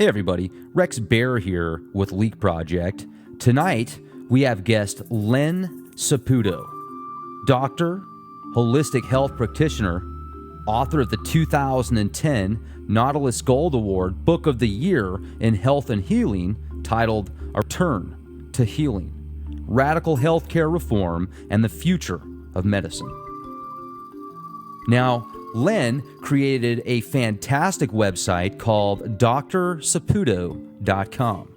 Hey everybody, Rex Bear here with Leak Project. Tonight, we have guest Len Saputo, doctor, holistic health practitioner, author of the 2010 Nautilus Gold Award Book of the Year in Health and Healing, titled A Return to Healing, Radical Healthcare Reform and the Future of Medicine. Now, Len created a fantastic website called drsaputo.com.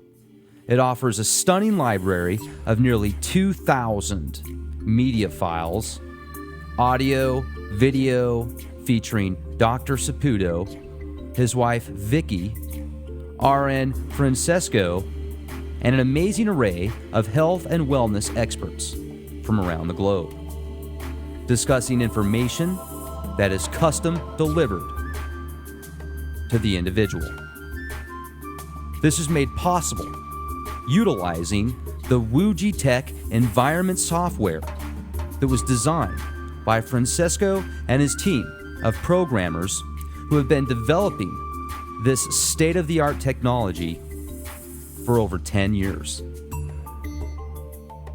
It offers a stunning library of nearly 2,000 media files, audio, video featuring Dr. Saputo, his wife Vicky, RN Francesco, and an amazing array of health and wellness experts from around the globe, discussing information that is custom delivered to the individual. This is made possible utilizing the Wuji Tech environment software that was designed by Francesco and his team of programmers who have been developing this state-of-the-art technology for over 10 years.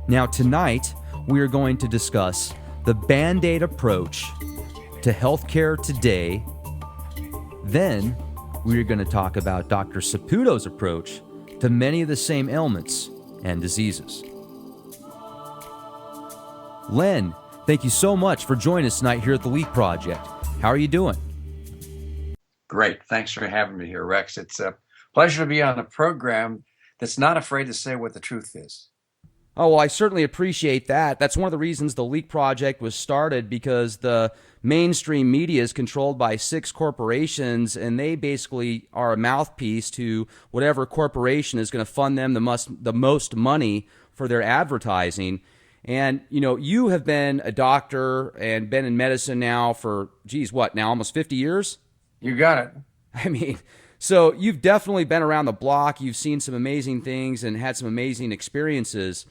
Now tonight, we are going to discuss the Band-Aid approach to healthcare today. Then we're going to talk about Dr. Saputo's approach to many of the same ailments and diseases. Len, thank you so much for joining us tonight here at the Leak Project. How are you doing? Great. Thanks for having me here, Rex. It's a pleasure to be on a program that's not afraid to say what the truth is. Oh, well, I certainly appreciate that. That's one of the reasons the Leak Project was started, because the mainstream media is controlled by 6 corporations, and they basically are a mouthpiece to whatever corporation is going to fund them the most money for their advertising. And, you know, you have been a doctor and been in medicine now for, almost 50 years? You got it. I mean, so you've definitely been around the block. You've seen some amazing things and had some amazing experiences.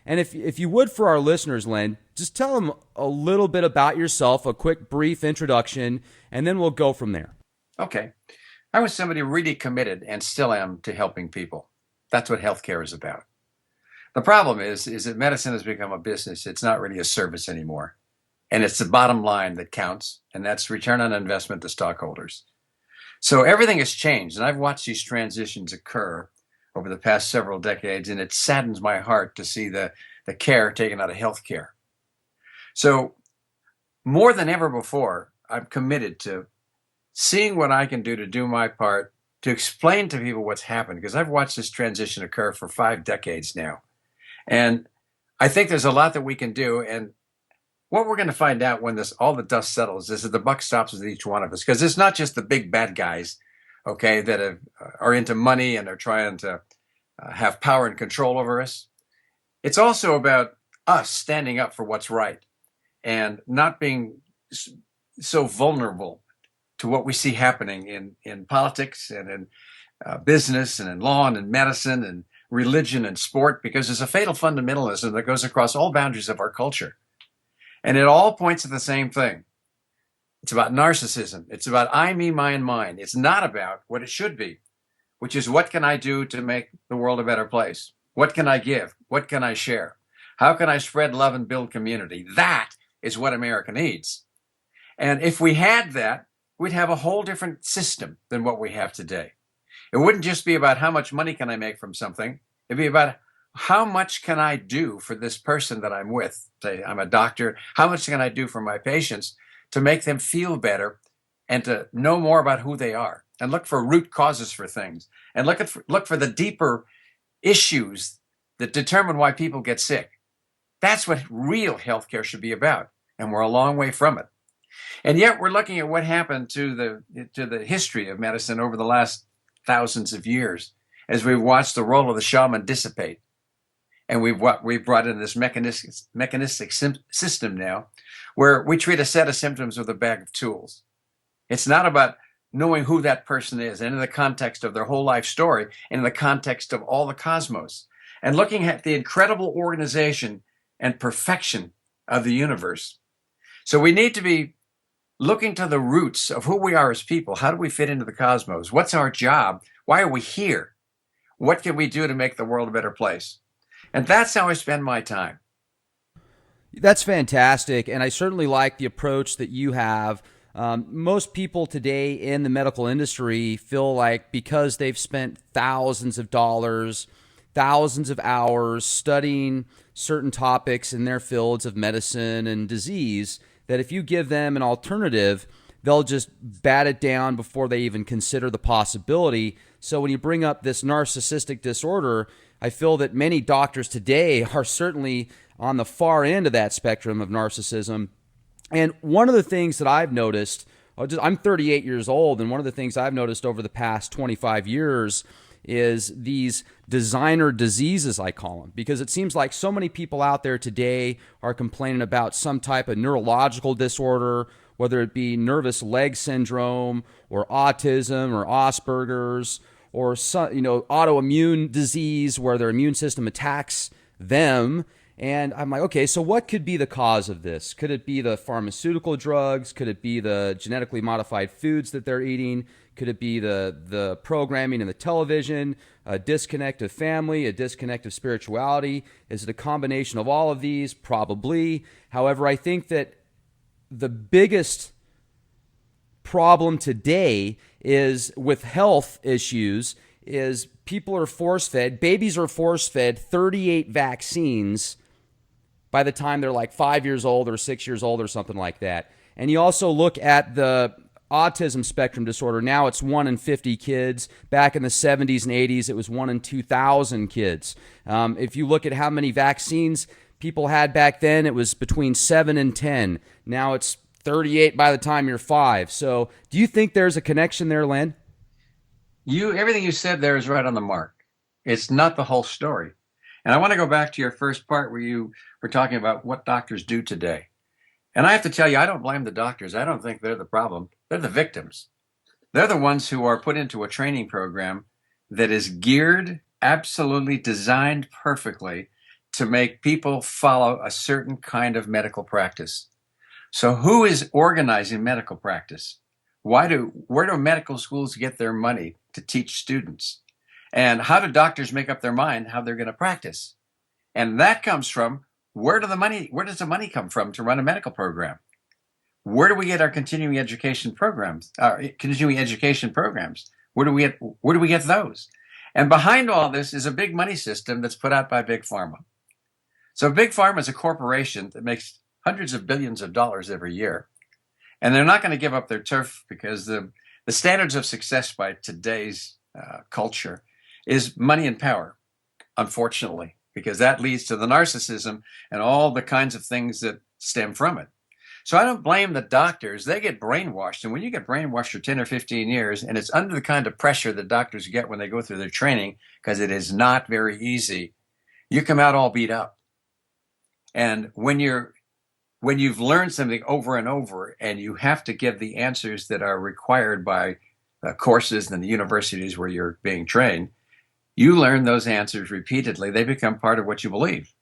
And if you would, for our listeners, Len, just tell them a little bit about yourself, a quick, brief introduction, and then we'll go from there. Okay. I was somebody really committed and still am to helping people. That's what healthcare is about. The problem is that medicine has become a business. It's not really a service anymore. And it's the bottom line that counts, and that's return on investment to stockholders. So everything has changed, and I've watched these transitions occur over the past several decades, and it saddens my heart to see the care taken out of healthcare. So more than ever before, I'm committed to seeing what I can do to do my part to explain to people what's happened, because I've watched this transition occur for 5 decades now. And I think there's a lot that we can do. And what we're going to find out when all the dust settles is that the buck stops with each one of us, because it's not just the big bad guys, okay, that are into money and are trying to have power and control over us. It's also about us standing up for what's right and not being so vulnerable to what we see happening in politics and in business and in law and in medicine and religion and sport, because there's a fatal fundamentalism that goes across all boundaries of our culture. And it all points to the same thing. It's about narcissism. It's about I, me, mine, mine. It's not about what it should be, which is what can I do to make the world a better place? What can I give? What can I share? How can I spread love and build community? That is what America needs. And if we had that, we'd have a whole different system than what we have today. It wouldn't just be about how much money can I make from something. It'd be about how much can I do for this person that I'm with? Say I'm a doctor. How much can I do for my patients to make them feel better and to know more about who they are and look for root causes for things and look for the deeper issues that determine why people get sick. That's what real healthcare should be about, and we're a long way from it. And yet we're looking at what happened to the history of medicine over the last thousands of years as we've watched the role of the shaman dissipate. And we've brought in this mechanistic system now where we treat a set of symptoms with a bag of tools. It's not about knowing who that person is and in the context of their whole life story and in the context of all the cosmos and looking at the incredible organization and perfection of the universe. So we need to be looking to the roots of who we are as people. How do we fit into the cosmos? What's our job? Why are we here? What can we do to make the world a better place? And that's how I spend my time. That's fantastic. And I certainly like the approach that you have. Most people today in the medical industry feel like because they've spent thousands of dollars, thousands of hours studying certain topics in their fields of medicine and disease, that if you give them an alternative, they'll just bat it down before they even consider the possibility. So when you bring up this narcissistic disorder, I feel that many doctors today are certainly on the far end of that spectrum of narcissism. And one of the things that I've noticed, I'm 38 years old, and one of the things I've noticed over the past 25 years is these designer diseases, I call them, because it seems like so many people out there today are complaining about some type of neurological disorder, whether it be nervous leg syndrome or autism or Asperger's or some, autoimmune disease where their immune system attacks them. And I'm like, okay, so what could be the cause of this? Could it be the pharmaceutical drugs? Could it be the genetically modified foods that they're eating? Could it be the programming in the television, a disconnect of family, a disconnect of spirituality? Is it a combination of all of these? Probably. However, I think that the biggest problem today is with health issues is people are force-fed, babies are force-fed 38 vaccines by the time they're like 5 years old or 6 years old or something like that. And you also look at the autism spectrum disorder. Now it's 1 in 50 kids. Back in the 70s and 80s, it was 1 in 2,000 kids. If you look at how many vaccines people had back then, it was between 7 and 10. Now it's 38 by the time you're 5. So do you think there's a connection there, Len? Everything you said there is right on the mark. It's not the whole story. And I want to go back to your first part where you were talking about what doctors do today. And I have to tell you, I don't blame the doctors. I don't think they're the problem. They're the victims. They're the ones who are put into a training program that is geared, absolutely designed perfectly to make people follow a certain kind of medical practice. So who is organizing medical practice? Where do medical schools get their money to teach students? And how do doctors make up their mind how they're going to practice? And that comes from where does the money come from to run a medical program? Where do we get our continuing education programs? Where do we get those? And behind all this is a big money system that's put out by Big Pharma. So Big Pharma is a corporation that makes hundreds of billions of dollars every year. And they're not going to give up their turf because the standards of success by today's culture is money and power, unfortunately, because that leads to the narcissism and all the kinds of things that stem from it. So I don't blame the doctors. They get brainwashed. And when you get brainwashed for 10 or 15 years, and it's under the kind of pressure that doctors get when they go through their training, because it is not very easy, you come out all beat up. And when you've learned something over and over and you have to give the answers that are required by courses and the universities where you're being trained, you learn those answers repeatedly. They become part of what you believe.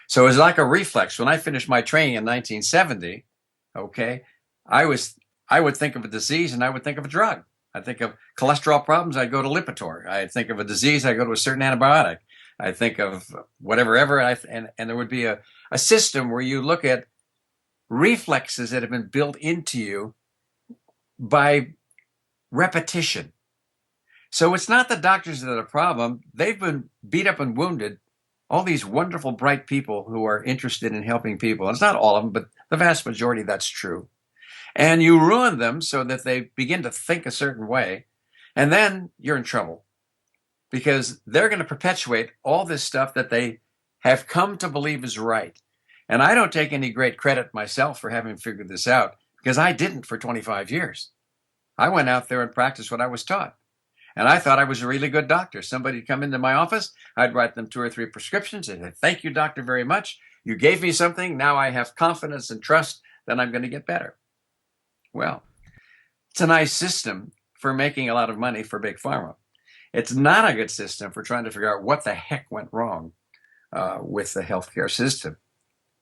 So it's like a reflex. When I finished my training in 1970, okay, I would think of a disease and I would think of a drug. I'd think of cholesterol problems, I'd go to Lipitor. I'd think of a disease, I'd go to a certain antibiotic. I'd think of whatever, and there would be a system where you look at reflexes that have been built into you by repetition. So it's not the doctors that are the problem. They've been beat up and wounded. All these wonderful, bright people who are interested in helping people. And it's not all of them, but the vast majority, that's true. And you ruin them so that they begin to think a certain way. And then you're in trouble because they're going to perpetuate all this stuff that they have come to believe is right. And I don't take any great credit myself for having figured this out because I didn't for 25 years. I went out there and practiced what I was taught. And I thought I was a really good doctor. Somebody would come into my office, I'd write them 2 or 3 prescriptions and say, thank you, doctor, very much. You gave me something. Now I have confidence and trust that I'm going to get better. Well, it's a nice system for making a lot of money for Big Pharma. It's not a good system for trying to figure out what the heck went wrong with the healthcare system.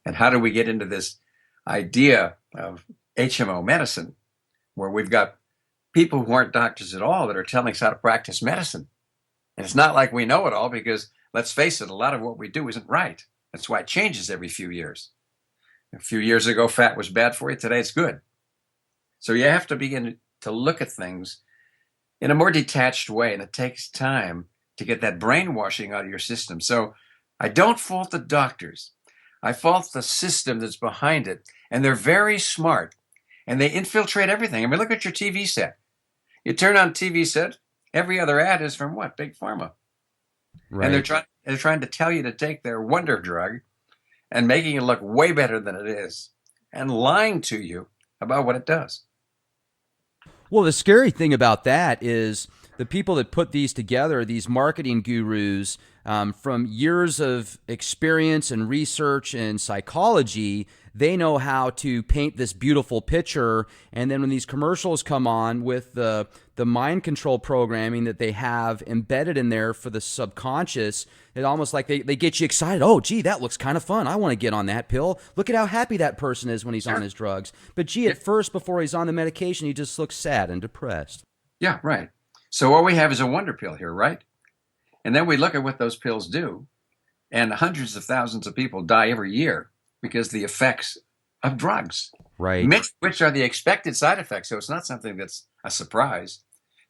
And how do we get into this idea of HMO medicine where we've got people who aren't doctors at all that are telling us how to practice medicine. And it's not like we know it all because, let's face it, a lot of what we do isn't right. That's why it changes every few years. A few years ago, fat was bad for you. Today, it's good. So you have to begin to look at things in a more detached way, and it takes time to get that brainwashing out of your system. So I don't fault the doctors. I fault the system that's behind it. And they're very smart, and they infiltrate everything. I mean, look at your TV set. You turn on TV set, every other ad is from what? Big Pharma. Right. And they're trying to tell you to take their wonder drug and making it look way better than it is and lying to you about what it does. Well, the scary thing about that is the people that put these together, these marketing gurus, from years of experience and research and psychology, they know how to paint this beautiful picture. And then when these commercials come on with the mind control programming that they have embedded in there for the subconscious, it almost like they get you excited. Oh, gee, that looks kind of fun. I want to get on that pill. Look at how happy that person is when he's on his drugs. But gee, at first, before he's on the medication, he just looks sad and depressed. Yeah, right. So what we have is a wonder pill here, right? And then we look at what those pills do, and hundreds of thousands of people die every year because of the effects of drugs. Right. Which are the expected side effects. So it's not something that's a surprise.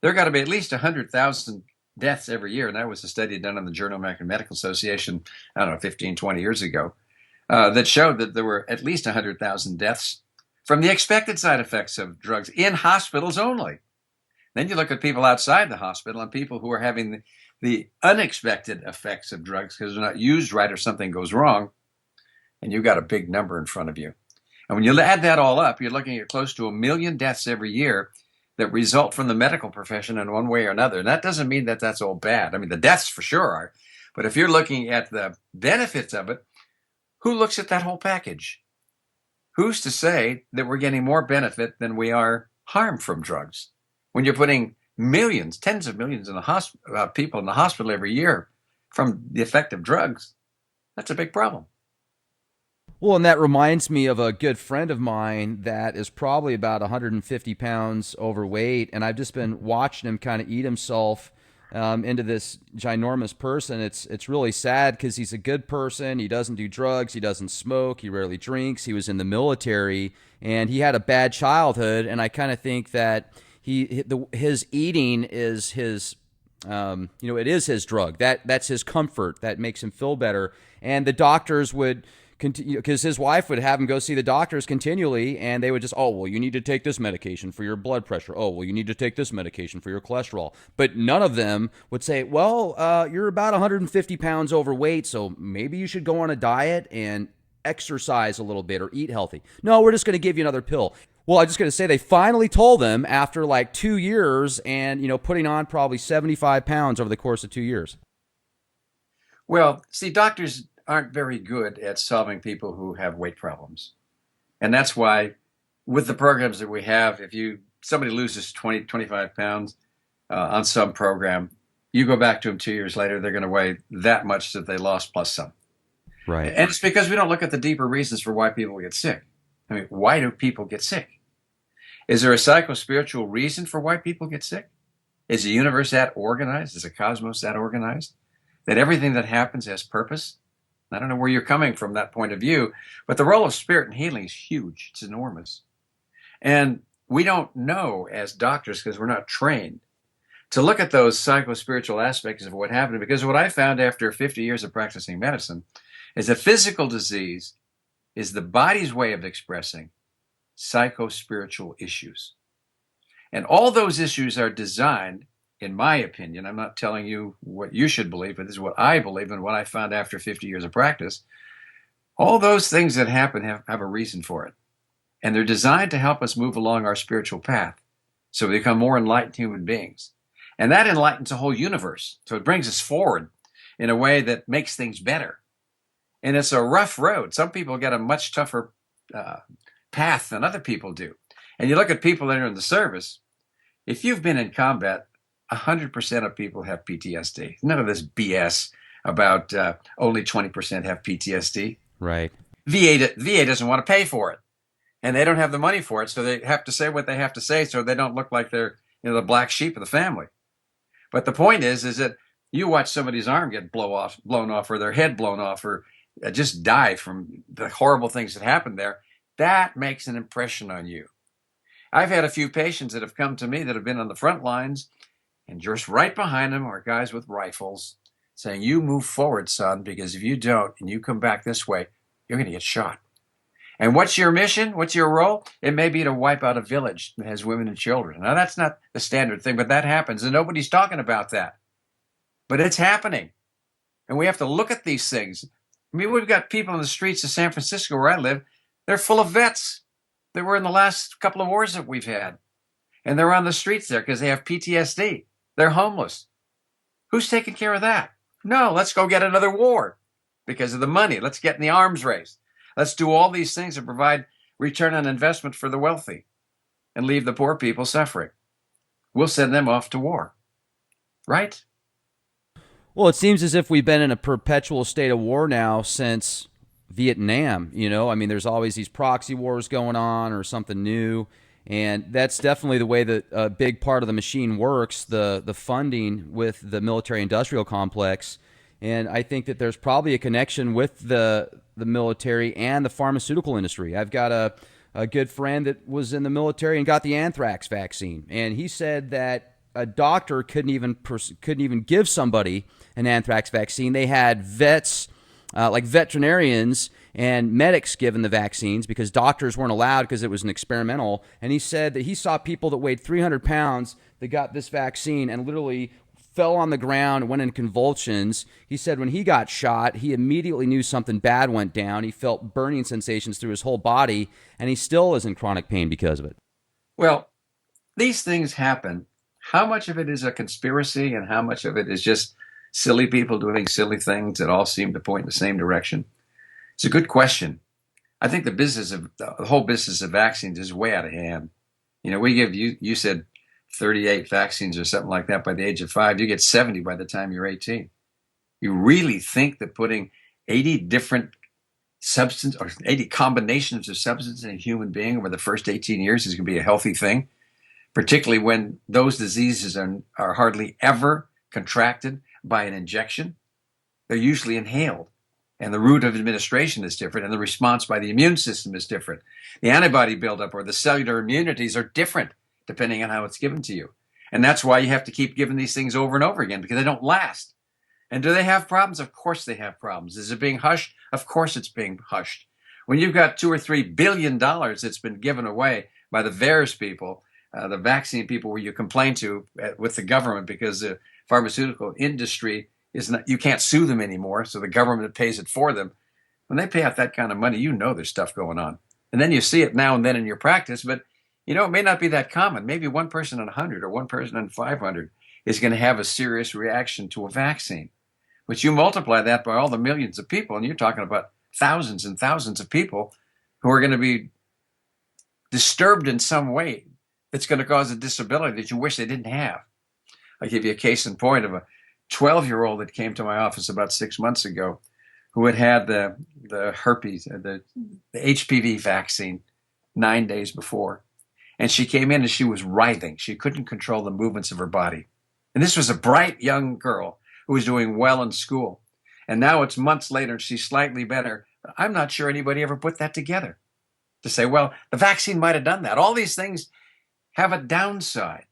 There got to be at least 100,000 deaths every year. And that was a study done in the Journal of American Medical Association, I don't know, 15, 20 years ago, that showed that there were at least 100,000 deaths from the expected side effects of drugs in hospitals only. Then you look at people outside the hospital and people who are having the unexpected effects of drugs because they're not used right or something goes wrong, and you've got a big number in front of you. And when you add that all up, you're looking at close to 1 million deaths every year that result from the medical profession in one way or another. And that doesn't mean that that's all bad. I mean, the deaths for sure are. But if you're looking at the benefits of it, who looks at that whole package? Who's to say that we're getting more benefit than we are harm from drugs? When you're putting millions, tens of millions in the people in the hospital every year from the effect of drugs, that's a big problem. Well, and that reminds me of a good friend of mine that is probably about 150 pounds overweight, and I've just been watching him kind of eat himself into this ginormous person. It's really sad because he's a good person. He doesn't do drugs. He doesn't smoke. He rarely drinks. He was in the military, and he had a bad childhood, and I kind of think that his eating is his it is his drug. That's his comfort. That makes him feel better. And the doctors would continue, because his wife would have him go see the doctors continually, and they would just, oh, well, you need to take this medication for your blood pressure. Oh, well, you need to take this medication for your cholesterol. But none of them would say, well, you're about 150 pounds overweight, so maybe you should go on a diet and exercise a little bit or eat healthy. No, we're just going to give you another pill. Well, I'm just going to say they finally told them after like 2 years and, putting on probably 75 pounds over the course of 2 years. Well, see, doctors aren't very good at solving people who have weight problems. And that's why with the programs that we have, if somebody loses 20, 25 pounds on some program, you go back to them 2 years later, they're going to weigh that much that they lost plus some. Right. And it's because we don't look at the deeper reasons for why people get sick. I mean, why do people get sick? Is there a psycho-spiritual reason for why people get sick? Is the universe that organized? Is the cosmos that organized? That everything that happens has purpose? I don't know where you're coming from that point of view, but the role of spirit in healing is huge. It's enormous. And we don't know as doctors, because we're not trained, to look at those psycho-spiritual aspects of what happened. Because what I found after 50 years of practicing medicine is that physical disease is the body's way of expressing psycho-spiritual issues. And all those issues are designed, in my opinion, I'm not telling you what you should believe, but this is what I believe and what I found after 50 years of practice. All those things that happen have a reason for it. And they're designed to help us move along our spiritual path so we become more enlightened human beings. And that enlightens the whole universe. So it brings us forward in a way that makes things better. And it's a rough road. Some people get a much tougher path than other people do. And you look at people that are in the service, if you've been in combat, 100% of people have PTSD. None of this BS about only 20% have PTSD. Right. VA doesn't want to pay for it. And they don't have the money for it, so they have to say what they have to say so they don't look like they're the black sheep of the family. But the point is that you watch somebody's arm get blown off, or their head blown off, or just die from the horrible things that happened there. That makes an impression on you. I've had a few patients that have come to me that have been on the front lines, and just right behind them are guys with rifles saying, "You move forward, son, because if you don't and you come back this way, you're going to get shot." And what's your mission? What's your role? It may be to wipe out a village that has women and children. Now, that's not the standard thing, but that happens, and nobody's talking about that. But it's happening, and we have to look at these things. I mean, we've got people in the streets of San Francisco where I live. They're full of vets that were in the last couple of wars that we've had, and they're on the streets there because they have PTSD. They're homeless. Who's taking care of that? No, let's go get another war because of the money. Let's get in the arms race. Let's do all these things and provide return on investment for the wealthy and leave the poor people suffering. We'll send them off to war. Right? Well, it seems as if we've been in a perpetual state of war now since Vietnam. I mean, there's always these proxy wars going on or something new. And that's definitely the way that a big part of the machine works, the funding with the military-industrial complex. And I think that there's probably a connection with the military and the pharmaceutical industry. I've got a good friend that was in the military and got the anthrax vaccine. And he said that a doctor couldn't even give somebody an anthrax vaccine. They had vets, like veterinarians and medics given the vaccines because doctors weren't allowed because it was an experimental. And he said that he saw people that weighed 300 pounds that got this vaccine and literally fell on the ground, went in convulsions. He said when he got shot, he immediately knew something bad went down. He felt burning sensations through his whole body, and he still is in chronic pain because of it. Well, these things happen. How much of it is a conspiracy and how much of it is just silly people doing silly things that all seem to point in the same direction? It's a good question. I think the whole business of vaccines is way out of hand. We give you said 38 vaccines or something like that by the age of 5. You get 70 by the time you're 18. You really think that putting 80 different substance or 80 combinations of substance in a human being over the first 18 years is going to be a healthy thing, particularly when those diseases are hardly ever contracted by an injection? They're usually inhaled. And the route of administration is different, and the response by the immune system is different. The antibody buildup or the cellular immunities are different depending on how it's given to you. And that's why you have to keep giving these things over and over again, because they don't last. And do they have problems? Of course they have problems. Is it being hushed? Of course it's being hushed. When you've got $2 or $3 billion that's been given away by the VAERS people, the vaccine people where you complain to with the government because the pharmaceutical industry you can't sue them anymore, so the government pays it for them. When they pay out that kind of money, there's stuff going on. And then you see it now and then in your practice, but it may not be that common. Maybe one person in 100 or one person in 500 is going to have a serious reaction to a vaccine. But you multiply that by all the millions of people, and you're talking about thousands and thousands of people who are going to be disturbed in some way that's going to cause a disability that you wish they didn't have. I'll give you a case in point of a 12-year-old that came to my office about 6 months ago who had the herpes, the HPV vaccine 9 days before. And she came in and she was writhing. She couldn't control the movements of her body. And this was a bright young girl who was doing well in school. And now it's months later and she's slightly better. I'm not sure anybody ever put that together to say, well, the vaccine might have done that. All these things have a downside.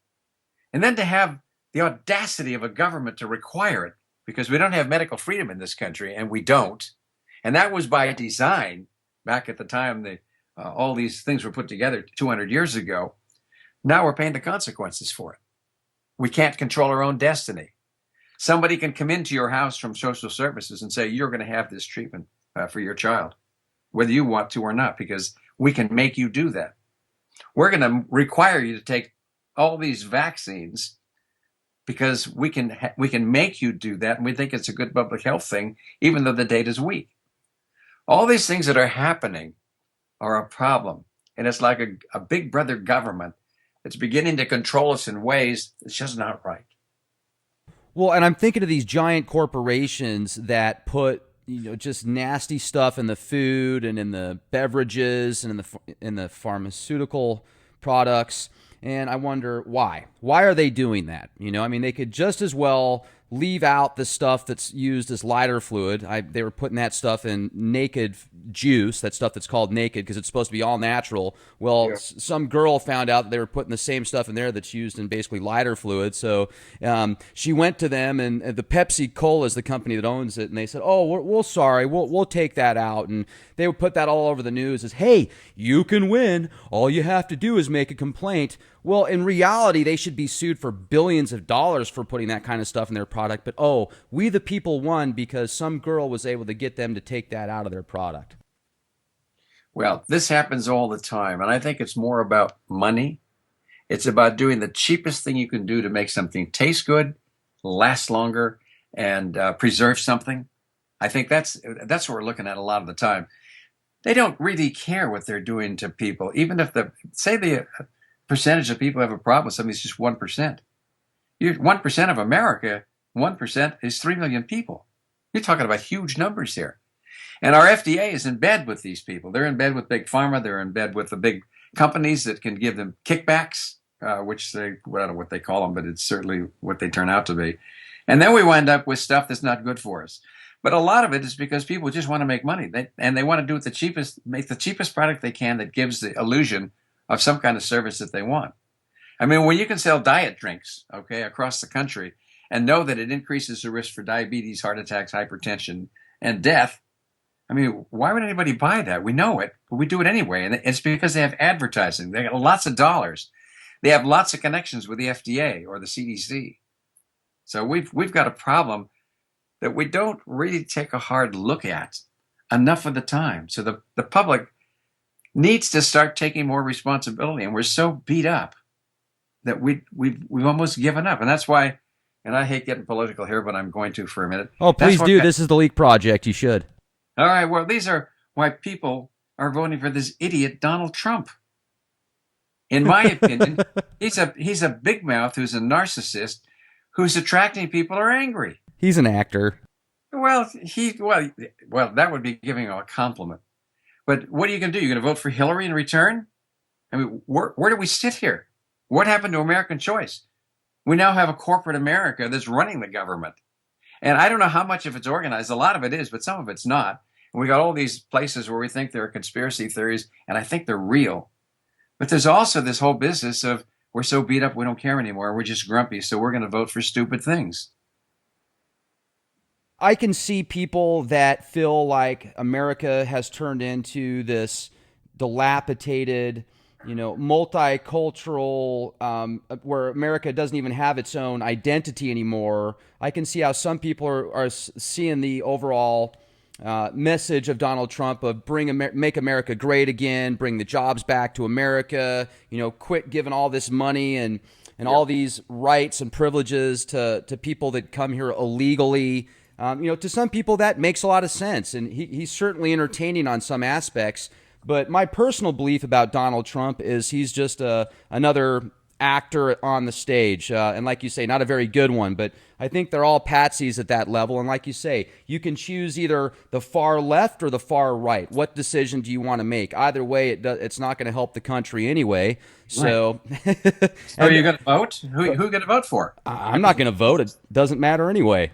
And then to have the audacity of a government to require it, because we don't have medical freedom in this country, and we don't. And that was by design back at the time all these things were put together 200 years ago. Now we're paying the consequences for it. We can't control our own destiny. Somebody can come into your house from social services and say, you're going to have this treatment for your child, whether you want to or not, because we can make you do that. We're going to require you to take all these vaccines because we can make you do that, and we think it's a good public health thing, even though the data is weak. All these things that are happening are a problem, and it's like a big brother government that's beginning to control us in ways that's just not right. Well, and I'm thinking of these giant corporations that put just nasty stuff in the food and in the beverages and in the pharmaceutical products. And I wonder why. Why are they doing that? I mean, they could just as well leave out the stuff that's used as lighter fluid. They were putting that stuff in naked juice, that stuff that's called naked because it's supposed to be all natural. Well, Yeah. some girl found out that they were putting the same stuff in there that's used in basically lighter fluid. So she went to them, and the Pepsi Cola is the company that owns it, and they said, "Oh, we're sorry, we'll take that out." And they would put that all over the news as, "Hey, you can win. All you have to do is make a complaint." Well, in reality, they should be sued for billions of dollars for putting that kind of stuff in their product. But, oh, we the people won because some girl was able to get them to take that out of their product. Well, this happens all the time, and I think it's more about money. It's about doing the cheapest thing you can do to make something taste good, last longer, and preserve something. I think that's what we're looking at a lot of the time. They don't really care what they're doing to people, even if the percentage of people who have a problem with something is just 1%. 1% of America, 1% is 3 million people. You're talking about huge numbers here. And our FDA is in bed with these people. They're in bed with Big Pharma. They're in bed with the big companies that can give them kickbacks, which I don't know what they call them, but it's certainly what they turn out to be. And then we wind up with stuff that's not good for us. But a lot of it is because people just want to make money. They want to do it make the cheapest product they can that gives the illusion of some kind of service that they want. I mean, when you can sell diet drinks, okay, across the country and know that it increases the risk for diabetes, heart attacks, hypertension, and death, I mean, why would anybody buy that? We know it, but we do it anyway. And it's because they have advertising. They got lots of dollars. They have lots of connections with the FDA or the CDC. So we've got a problem that we don't really take a hard look at enough of the time. So the public needs to start taking more responsibility, and we're so beat up that we've almost given up. And that's why, and I hate getting political here, but I'm going to for a minute. Oh, please do. This is the Leak Project. You should. All right, well, these are why people are voting for this idiot Donald Trump. In my opinion, he's a big mouth who's a narcissist who's attracting people who are angry. He's an actor. Well, that would be giving him a compliment. But what are you going to do? You're going to vote for Hillary in return? I mean, where do we sit here? What happened to American choice? We now have a corporate America that's running the government. And I don't know how much of it's organized. A lot of it is, but some of it's not. And we got all these places where we think there are conspiracy theories, and I think they're real. But there's also this whole business of we're so beat up we don't care anymore. We're just grumpy, so we're going to vote for stupid things. I can see people that feel like America has turned into this dilapidated, multicultural, where America doesn't even have its own identity anymore. I can see how some people are seeing the overall message of Donald Trump of make America great again, bring the jobs back to America, quit giving all this money and all these rights and privileges to people that come here illegally. To some people that makes a lot of sense, and he's certainly entertaining on some aspects. But my personal belief about Donald Trump is he's just another actor on the stage, and like you say, not a very good one. But I think they're all patsies at that level. And like you say, you can choose either the far left or the far right. What decision do you want to make? Either way, it's not going to help the country anyway. So, right. Are you going to vote? Who going to vote for? I'm not going to vote. It doesn't matter anyway.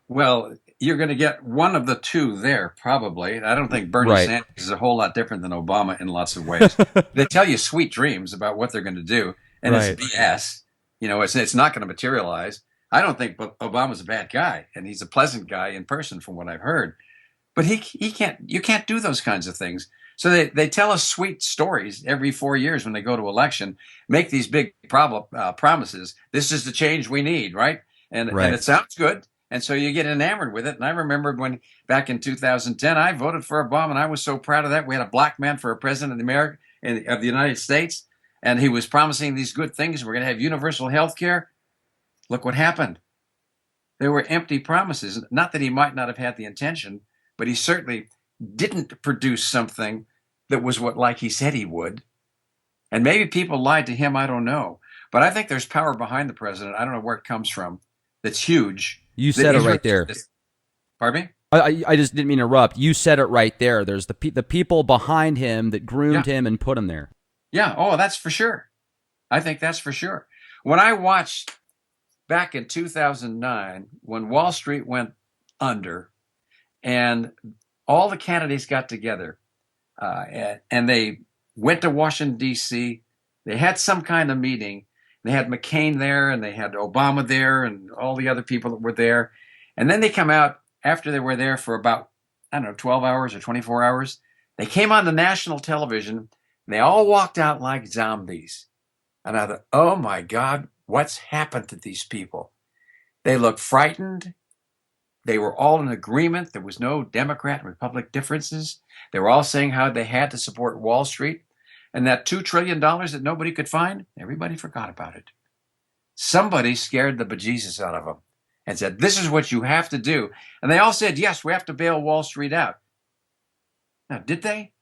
Well, you're going to get one of the two there, probably. I don't think Bernie Sanders is a whole lot different than Obama in lots of ways. They tell you sweet dreams about what they're going to do, and it's BS. It's not going to materialize. I don't think Obama's a bad guy, and he's a pleasant guy in person from what I've heard. But you can't do those kinds of things. So they tell us sweet stories every 4 years when they go to election, make these big promises. This is the change we need, right? And it sounds good. And so you get enamored with it. And I remember when back in 2010, I voted for Obama, and I was so proud of that. We had a black man for a president of the United States, and he was promising these good things. We're going to have universal health care. Look what happened. They were empty promises. Not that he might not have had the intention, but he certainly didn't produce something that was like he said he would. And maybe people lied to him. I don't know. But I think there's power behind the president. I don't know where it comes from. That's huge. You said it right there. Pardon me? I just didn't mean to interrupt. You said it right there. There's the people behind him that groomed him and put him there. Yeah. Oh, that's for sure. I think that's for sure. When I watched back in 2009, when Wall Street went under and all the candidates got together and they went to Washington, D.C., they had some kind of meeting. They had McCain there and they had Obama there and all the other people that were there. And then they come out after they were there for about, I don't know, 12 hours or 24 hours. They came on the national television and they all walked out like zombies. And I thought, oh my God, what's happened to these people? They look frightened. They were all in agreement. There was no Democrat and Republican differences. They were all saying how they had to support Wall Street. And that $2 trillion that nobody could find, everybody forgot about it. Somebody scared the bejesus out of them and said, this is what you have to do. And they all said, yes, we have to bail Wall Street out. Now, did they?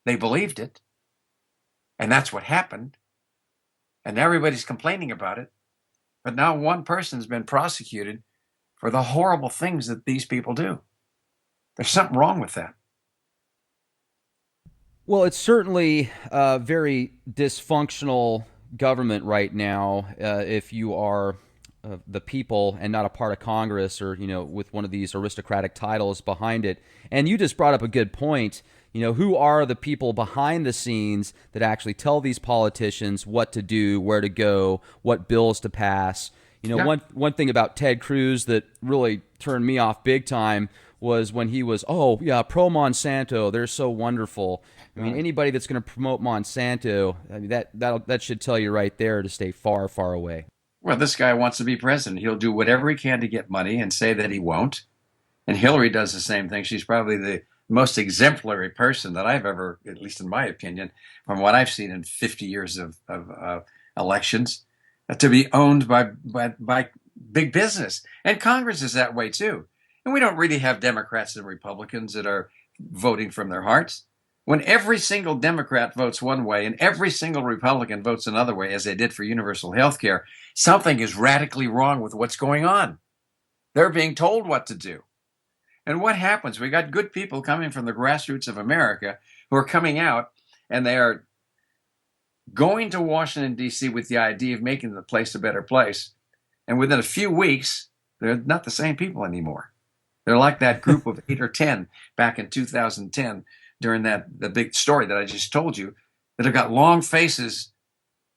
They believed it. And that's what happened. And everybody's complaining about it. But now one person's been prosecuted for the horrible things that these people do. There's something wrong with that. Well, it's certainly a very dysfunctional government right now. If you are the people and not a part of Congress, or with one of these aristocratic titles behind it. And you just brought up a good point. Who are the people behind the scenes that actually tell these politicians what to do, where to go, what bills to pass? Yeah. One thing about Ted Cruz that really turned me off big time was when he was, oh yeah, pro Monsanto, they're so wonderful. I mean, anybody that's going to promote Monsanto, I mean, that should tell you right there to stay far, far away. Well, this guy wants to be president. He'll do whatever he can to get money and say that he won't. And Hillary does the same thing. She's probably the most exemplary person that I've ever, at least in my opinion, from what I've seen in 50 years of elections, to be owned by big business. And Congress is that way too. And we don't really have Democrats and Republicans that are voting from their hearts. When every single Democrat votes one way and every single Republican votes another way, as they did for universal health care, something is radically wrong with what's going on. They're being told what to do. And what happens? We got good people coming from the grassroots of America who are coming out and they are going to Washington, D.C. with the idea of making the place a better place. And within a few weeks, they're not the same people anymore. They're like that group of 8 or 10 back in 2010 during the big story that I just told you, that have got long faces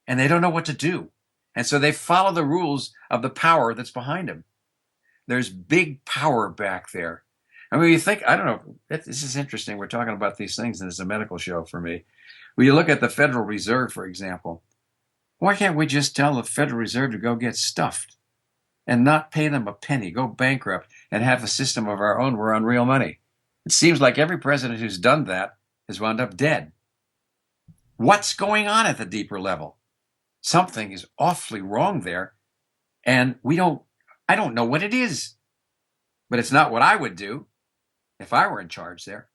and they don't know what to do. And so they follow the rules of the power that's behind them. There's big power back there. I mean, you think, I don't know, this is interesting. We're talking about these things and it's a medical show for me. When you look at the Federal Reserve, for example, why can't we just tell the Federal Reserve to go get stuffed and not pay them a penny, go bankrupt, and have a system of our own? We're on real money. It seems like every president who's done that has wound up dead. What's going on at the deeper level? Something is awfully wrong there, and I don't know what it is, but it's not what I would do if I were in charge there.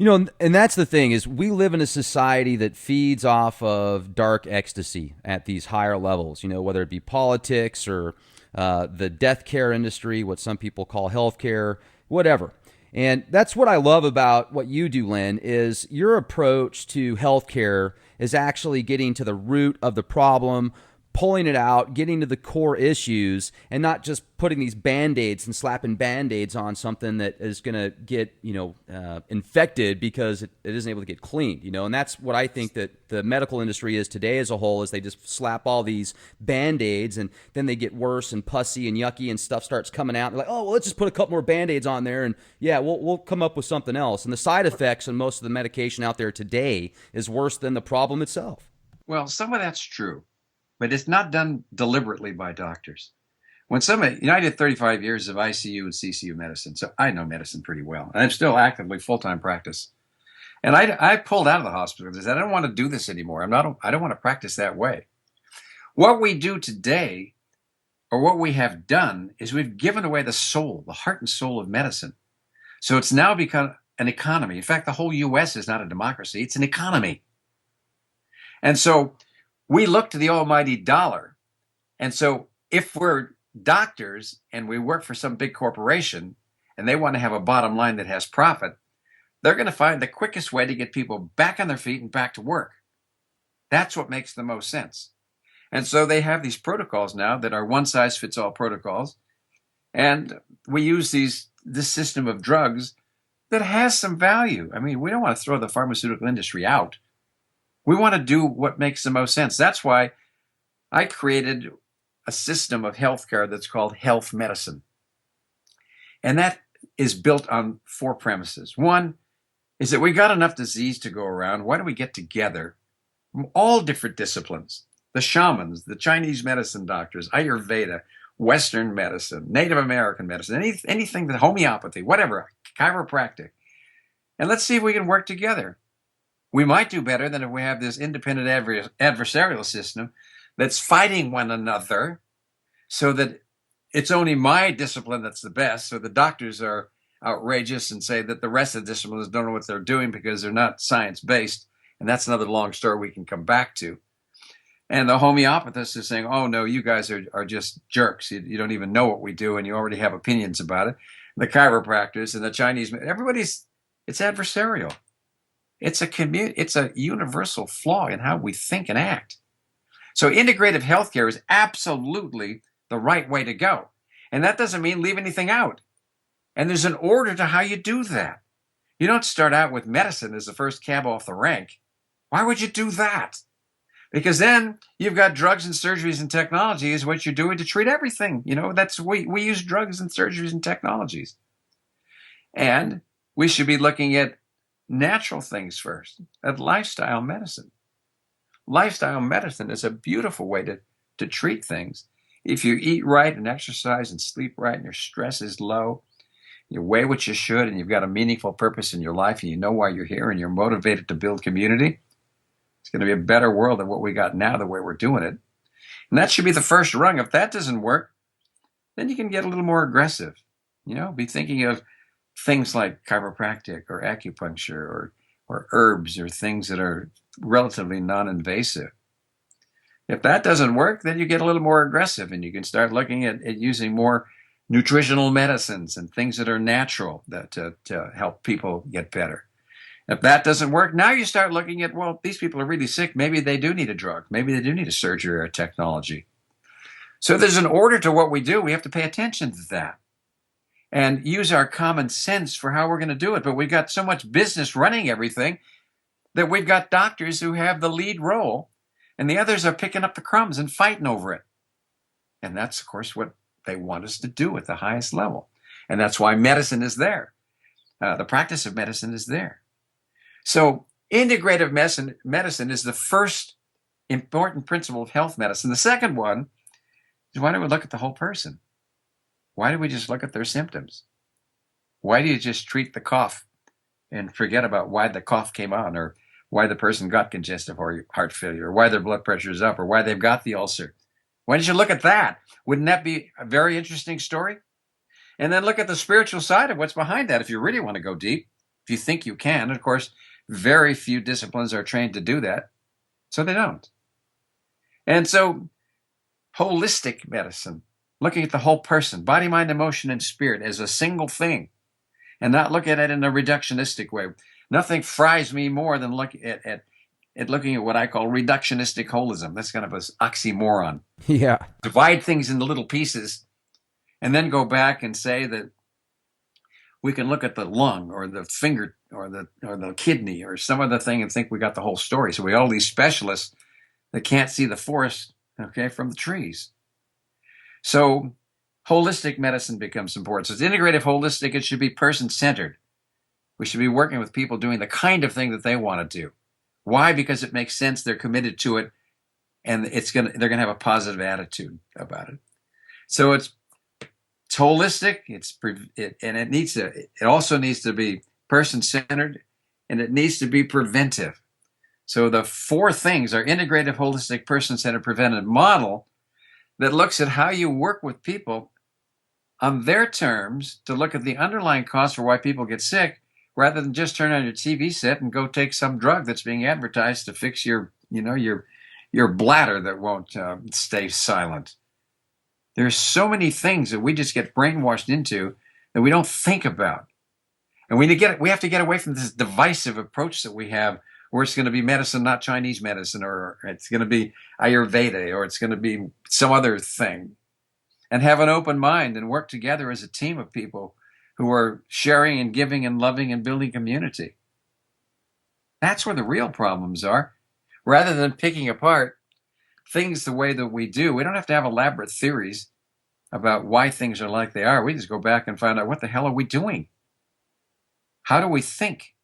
And that's the thing, is we live in a society that feeds off of dark ecstasy at these higher levels, whether it be politics or the death care industry, what some people call healthcare, whatever. And that's what I love about what you do, Lynn, is your approach to healthcare is actually getting to the root of the problem, pulling it out, getting to the core issues, and not just putting these Band-Aids and slapping Band-Aids on something that is going to get, infected because it isn't able to get cleaned, and that's what I think that the medical industry is today as a whole, is they just slap all these Band-Aids and then they get worse and pussy and yucky and stuff starts coming out. They're like, oh, well, let's just put a couple more Band-Aids on there and yeah, we'll come up with something else. And the side effects on most of the medication out there today is worse than the problem itself. Well, some of that's true, but it's not done deliberately by doctors. When somebody, I did 35 years of ICU and CCU medicine, so I know medicine pretty well. And I'm still actively full-time practice. And I pulled out of the hospital because I don't want to do this anymore. I don't want to practice that way. What we do today, or what we have done, is we've given away the soul, the heart and soul of medicine. So it's now become an economy. In fact, the whole U.S. is not a democracy. It's an economy. And so we look to the almighty dollar. And so if we're doctors and we work for some big corporation and they want to have a bottom line that has profit, they're going to find the quickest way to get people back on their feet and back to work. That's what makes the most sense. And so they have these protocols now that are one-size-fits-all protocols. And we use this system of drugs that has some value. I mean, we don't want to throw the pharmaceutical industry out. We want to do what makes the most sense. That's why I created a system of healthcare that's called health medicine. And that is built on 4 premises. One is that we got enough disease to go around. Why don't we get together from all different disciplines? The shamans, the Chinese medicine doctors, Ayurveda, Western medicine, Native American medicine, anything that homeopathy, whatever, chiropractic. And let's see if we can work together. We might do better than if we have this independent adversarial system that's fighting one another so that it's only my discipline that's the best. So the doctors are outrageous and say that the rest of the disciplines don't know what they're doing because they're not science-based. And that's another long story we can come back to. And the homeopathists are saying, oh, no, you guys are just jerks. You don't even know what we do, and you already have opinions about it. The chiropractors and the Chinese, it's adversarial. It's a universal flaw in how we think and act. So integrative healthcare is absolutely the right way to go. And that doesn't mean leave anything out. And there's an order to how you do that. You don't start out with medicine as the first cab off the rank. Why would you do that? Because then you've got drugs and surgeries and technology is what you're doing to treat everything. We use drugs and surgeries and technologies. And we should be looking at natural things first, at lifestyle medicine. Lifestyle medicine is a beautiful way to treat things. If you eat right and exercise and sleep right and your stress is low, you weigh what you should and you've got a meaningful purpose in your life and you know why you're here and you're motivated to build community, it's going to be a better world than what we got now, the way we're doing it. And that should be the first rung. If that doesn't work, then you can get a little more aggressive. Be thinking of things like chiropractic or acupuncture or herbs or things that are relatively non-invasive. If that doesn't work, then you get a little more aggressive and you can start looking at using more nutritional medicines and things that are natural to help people get better. If that doesn't work, now you start looking at, well, these people are really sick. Maybe they do need a drug. Maybe they do need a surgery or a technology. So there's an order to what we do. We have to pay attention to that and use our common sense for how we're going to do it. But we've got so much business running everything that we've got doctors who have the lead role and the others are picking up the crumbs and fighting over it. And that's, of course, what they want us to do at the highest level. And that's why medicine is there. The practice of medicine is there. So integrative medicine is the first important principle of health medicine. The second one is, why don't we look at the whole person? Why do we just look at their symptoms? Why do you just treat the cough and forget about why the cough came on, or why the person got congestive heart failure, or why their blood pressure is up, or why they've got the ulcer? Why don't you look at that? Wouldn't that be a very interesting story? And then look at the spiritual side of what's behind that if you really want to go deep, if you think you can. And of course, very few disciplines are trained to do that, so they don't. And so holistic medicine, looking at the whole person, body, mind, emotion, and spirit as a single thing, and not look at it in a reductionistic way. Nothing fries me more than looking at what I call reductionistic holism. That's kind of an oxymoron. Yeah. Divide things into little pieces and then go back and say that we can look at the lung or the finger or the kidney or some other thing and think we got the whole story. So we got all these specialists that can't see the forest, from the trees. So holistic medicine becomes important. So it's integrative, holistic. It should be person-centered. We should be working with people doing the kind of thing that they want to do. Why? Because it makes sense. They're committed to it, and they're going to have a positive attitude about it. So it's holistic. It also needs to be person-centered, and it needs to be preventive. So the 4 things are integrative, holistic, person-centered, preventive model that looks at how you work with people on their terms to look at the underlying cause for why people get sick, rather than just turn on your TV set and go take some drug that's being advertised to fix your bladder that won't stay silent. There's so many things that we just get brainwashed into that we don't think about. And we have to get away from this divisive approach that we have or it's going to be medicine, not Chinese medicine, or it's going to be Ayurveda, or it's going to be some other thing. And have an open mind and work together as a team of people who are sharing and giving and loving and building community. That's where the real problems are. Rather than picking apart things the way that we do, we don't have to have elaborate theories about why things are like they are. We just go back and find out, what the hell are we doing? How do we think?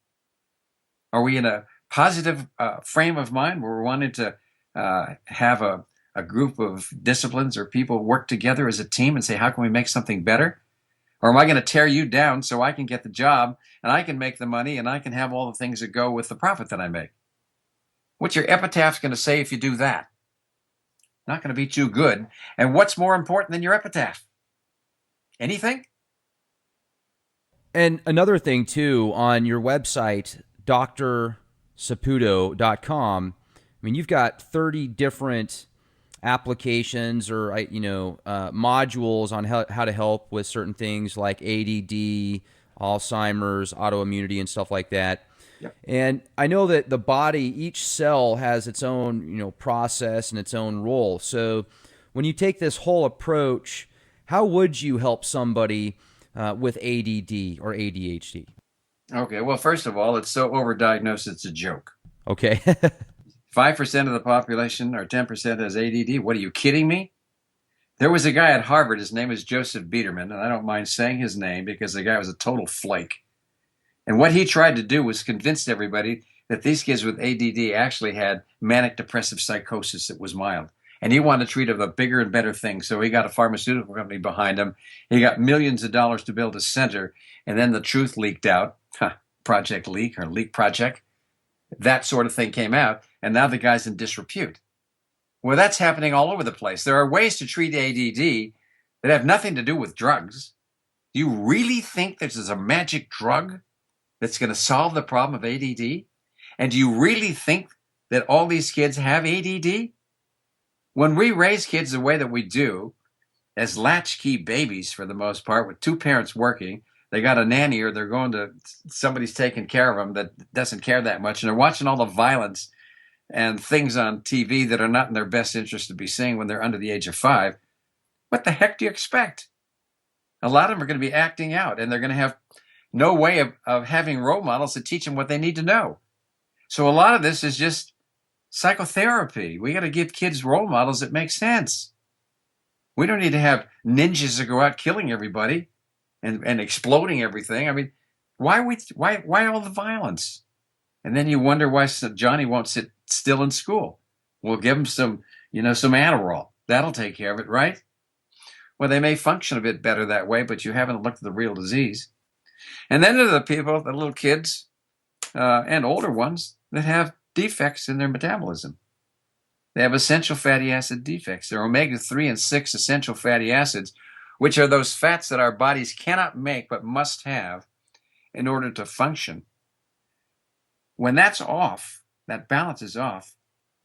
Are we in a positive frame of mind where we're wanting to have a group of disciplines or people work together as a team and say, how can we make something better? Or am I going to tear you down so I can get the job and I can make the money and I can have all the things that go with the profit that I make? What's your epitaph going to say if you do that? Not going to be too good. And what's more important than your epitaph? Anything? And another thing, too, on your website, drsaputo.com, I mean, you've got 30 different applications or modules on how to help with certain things like ADD, Alzheimer's, autoimmunity, and stuff like that. Yep. And I know that the body, each cell has its own process and its own role. So when you take this whole approach, how would you help somebody with ADD or ADHD? Okay, well, first of all, it's so overdiagnosed, it's a joke. Okay. 5% of the population or 10% has ADD. What, are you kidding me? There was a guy at Harvard, his name is Joseph Biederman, and I don't mind saying his name because the guy was a total flake. And what he tried to do was convince everybody that these kids with ADD actually had manic depressive psychosis that was mild. And he wanted to treat it with a bigger and better thing. So he got a pharmaceutical company behind him. He got millions of dollars to build a center. And then the truth leaked out. Project Leak or Leak Project. That sort of thing came out. And now the guy's in disrepute. Well, that's happening all over the place. There are ways to treat ADD that have nothing to do with drugs. Do you really think this is a magic drug that's going to solve the problem of ADD? And do you really think that all these kids have ADD? When we raise kids the way that we do, as latchkey babies for the most part, with two parents working, they got a nanny or they're going to, somebody's taking care of them that doesn't care that much, and they're watching all the violence and things on TV that are not in their best interest to be seeing when they're under the age of 5. What the heck do you expect? A lot of them are going to be acting out, and they're going to have no way of having role models to teach them what they need to know. So a lot of this is just psychotherapy. We got to give kids role models that make sense. We don't need to have ninjas that go out killing everybody and exploding everything. I mean, why all the violence? And then you wonder why Johnny won't sit still in school. We'll give him some Adderall. That'll take care of it, right? Well, they may function a bit better that way, but you haven't looked at the real disease. And then there are the people, the little kids and older ones that have defects in their metabolism. They have essential fatty acid defects. They're omega-3 and 6 essential fatty acids, which are those fats that our bodies cannot make but must have in order to function. When that's off, that balance is off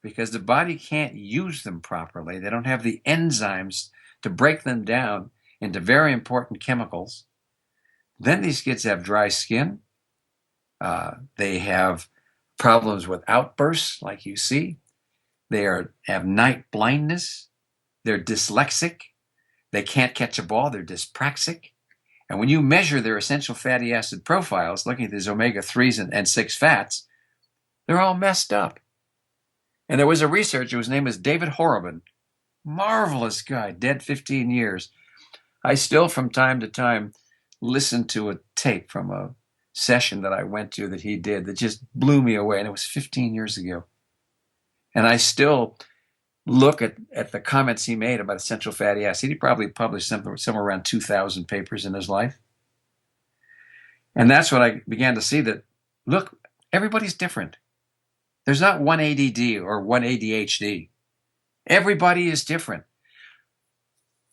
because the body can't use them properly. They don't have the enzymes to break them down into very important chemicals. Then these kids have dry skin. They have problems with outbursts like you see. They have night blindness. They're dyslexic. They can't catch a ball. They're dyspraxic. And when you measure their essential fatty acid profiles, looking at these omega-3s and 6 fats, they're all messed up. And there was a researcher whose name was David Horobin. Marvelous guy, dead 15 years. I still, from time to time, listen to a tape from a session that I went to that he did that just blew me away. And it was 15 years ago. And I still look at the comments he made about essential fatty acid. He probably published somewhere around 2,000 papers in his life. And that's when I began to see that, look, everybody's different. There's not one ADD or one ADHD. Everybody is different.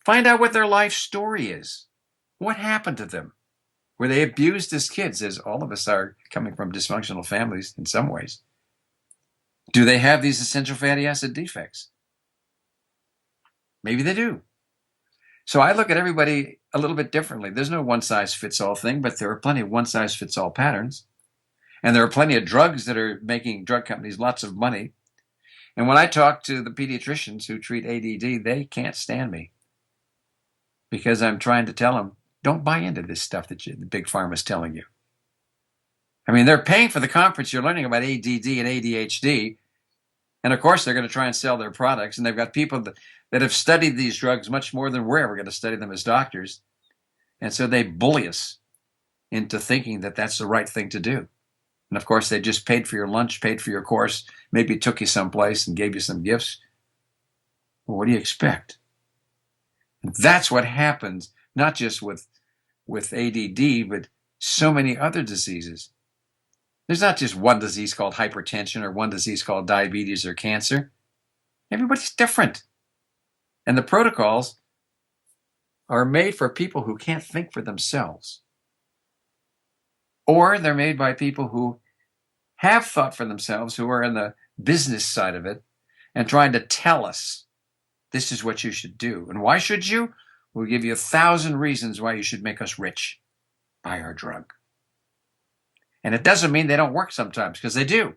Find out what their life story is. What happened to them? Were they abused as kids, as all of us are coming from dysfunctional families in some ways? Do they have these essential fatty acid defects? Maybe they do. So I look at everybody a little bit differently. There's no one-size-fits-all thing, but there are plenty of one-size-fits-all patterns. And there are plenty of drugs that are making drug companies lots of money. And when I talk to the pediatricians who treat ADD, they can't stand me because I'm trying to tell them, don't buy into this stuff that the big pharma is telling you. I mean, they're paying for the conference. You're learning about ADD and ADHD. And of course, they're going to try and sell their products. And they've got people that have studied these drugs much more than we're ever going to study them as doctors. And so they bully us into thinking that that's the right thing to do. And of course, they just paid for your lunch, paid for your course, maybe took you someplace and gave you some gifts. Well, what do you expect? And that's what happens, not just with ADD, but so many other diseases. There's not just one disease called hypertension or one disease called diabetes or cancer. Everybody's different. And the protocols are made for people who can't think for themselves. Or they're made by people who have thought for themselves, who are in the business side of it, and trying to tell us, this is what you should do. And why should you? We'll give you 1,000 reasons why you should make us rich. Buy our drug. And it doesn't mean they don't work sometimes, because they do.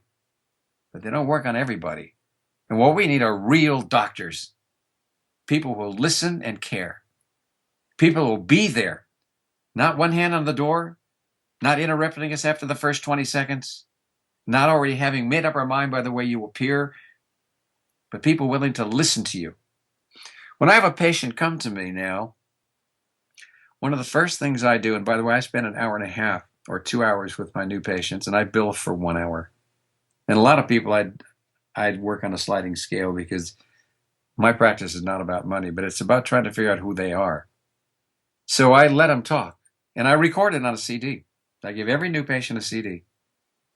But they don't work on everybody. And what we need are real doctors. People who will listen and care. People who will be there. Not one hand on the door. Not interrupting us after the first 20 seconds. Not already having made up our mind by the way you appear. But people willing to listen to you. When I have a patient come to me now, one of the first things I do, and by the way, I spend an hour and a half or 2 hours with my new patients, and I bill for 1 hour. And a lot of people, I'd work on a sliding scale because my practice is not about money, but it's about trying to figure out who they are. So I let them talk, and I record it on a CD. I give every new patient a CD.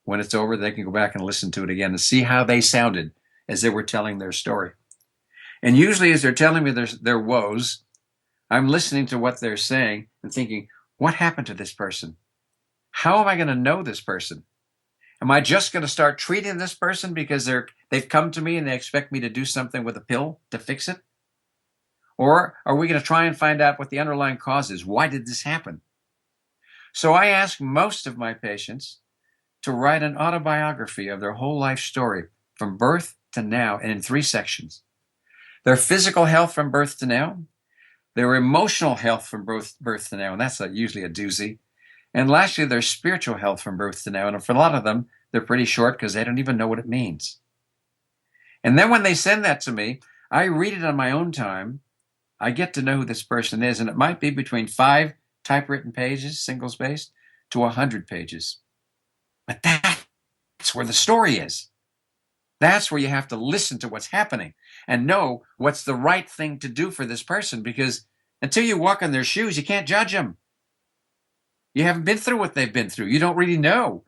When it's over, they can go back and listen to it again and see how they sounded as they were telling their story. And usually as they're telling me their woes, I'm listening to what they're saying and thinking, what happened to this person? How am I going to know this person? Am I just going to start treating this person because they've come to me and they expect me to do something with a pill to fix it? Or are we going to try and find out what the underlying cause is? Why did this happen? So I ask most of my patients to write an autobiography of their whole life story from birth to now and in 3 sections. Their physical health from birth to now, their emotional health from birth to now, and that's usually a doozy. And lastly, their spiritual health from birth to now. And for a lot of them, they're pretty short because they don't even know what it means. And then when they send that to me, I read it on my own time. I get to know who this person is. And it might be between 5 typewritten pages, single-spaced, to 100 pages. But that's where the story is. That's where you have to listen to what's happening and know what's the right thing to do for this person, because until you walk in their shoes, you can't judge them. You haven't been through what they've been through. You don't really know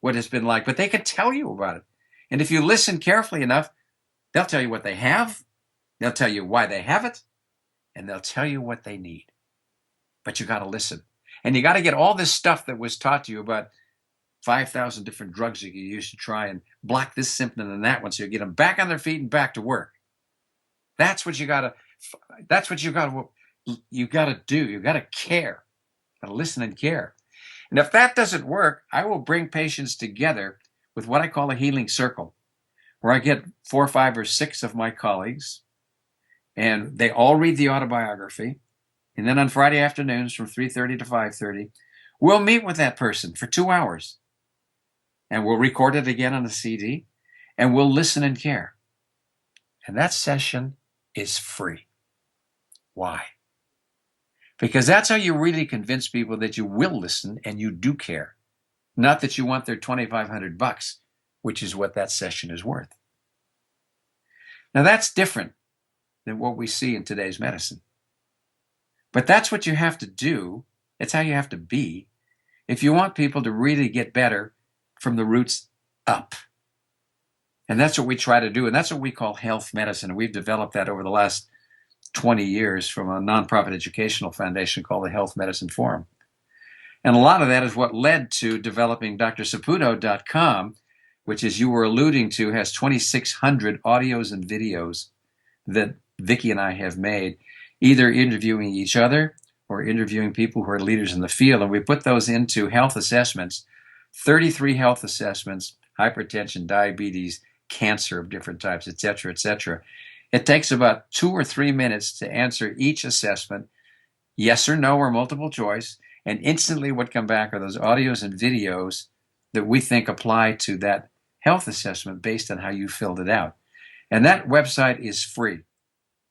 what it's been like, but they can tell you about it. And if you listen carefully enough, they'll tell you what they have, they'll tell you why they have it, and they'll tell you what they need. But you got to listen. And you got to get all this stuff that was taught to you about 5,000 different drugs you can use to try and block this symptom and that one, so you get them back on their feet and back to work. That's what you got to do. You got to care. Got to listen and care. And if that doesn't work, I will bring patients together with what I call a healing circle, where I get 4, 5, or 6 of my colleagues, and they all read the autobiography. And then on Friday afternoons from 3:30 to 5:30, we'll meet with that person for 2 hours. And we'll record it again on a CD, and we'll listen and care. And that session is free. Why? Because that's how you really convince people that you will listen and you do care. Not that you want their $2,500, which is what that session is worth. Now that's different than what we see in today's medicine. But that's what you have to do. It's how you have to be if you want people to really get better from the roots up. And that's what we try to do. And that's what we call health medicine. We've developed that over the last 20 years from a nonprofit educational foundation called the Health Medicine Forum. And a lot of that is what led to developing drsaputo.com, which, as you were alluding to, has 2,600 audios and videos that Vicki and I have made, either interviewing each other or interviewing people who are leaders in the field. And we put those into health assessments 33 health assessments, hypertension, diabetes, cancer of different types, etc., etc. It takes about 2 or 3 minutes to answer each assessment, yes or no or multiple choice, and instantly what come back are those audios and videos that we think apply to that health assessment based on how you filled it out. And that website is free.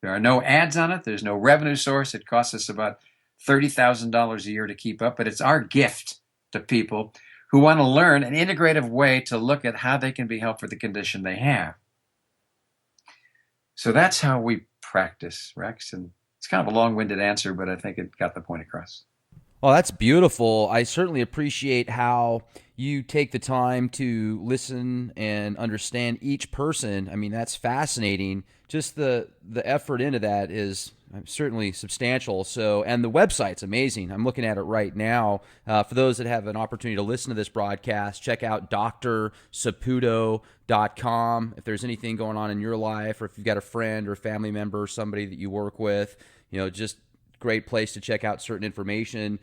There are no ads on it. There's no revenue source. It costs us about $30,000 a year to keep up, but it's our gift to people who want to learn an integrative way to look at how they can be helped for the condition they have. So that's how we practice, Rex. And it's kind of a long-winded answer, but I think it got the point across. Well, that's beautiful. I certainly appreciate how you take the time to listen and understand each person. I mean, that's fascinating. Just the effort into that is certainly substantial. So, and the website's amazing. I'm looking at it right now. For those that have an opportunity to listen to this broadcast, check out drsaputo.com. If there's anything going on in your life, or if you've got a friend or family member, or somebody that you work with, just great place to check out certain information.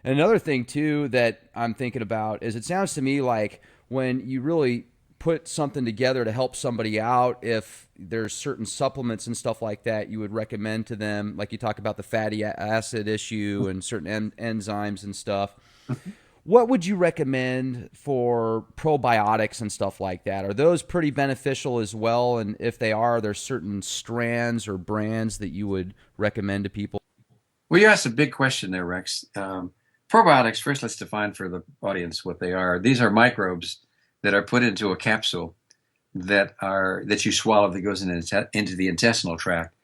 And another thing too that I'm thinking about is, it sounds to me like when you really put something together to help somebody out, if there's certain supplements and stuff like that you would recommend to them, like you talk about the fatty acid issue and certain enzymes and stuff, what would you recommend for probiotics and stuff like that? Are those pretty beneficial as well? And if they are, there's certain strands or brands that you would recommend to people? Well, you asked a big question there, Rex. Probiotics, first let's define for the audience what they are. These are microbes that are put into a capsule that you swallow, that goes into the intestinal tract.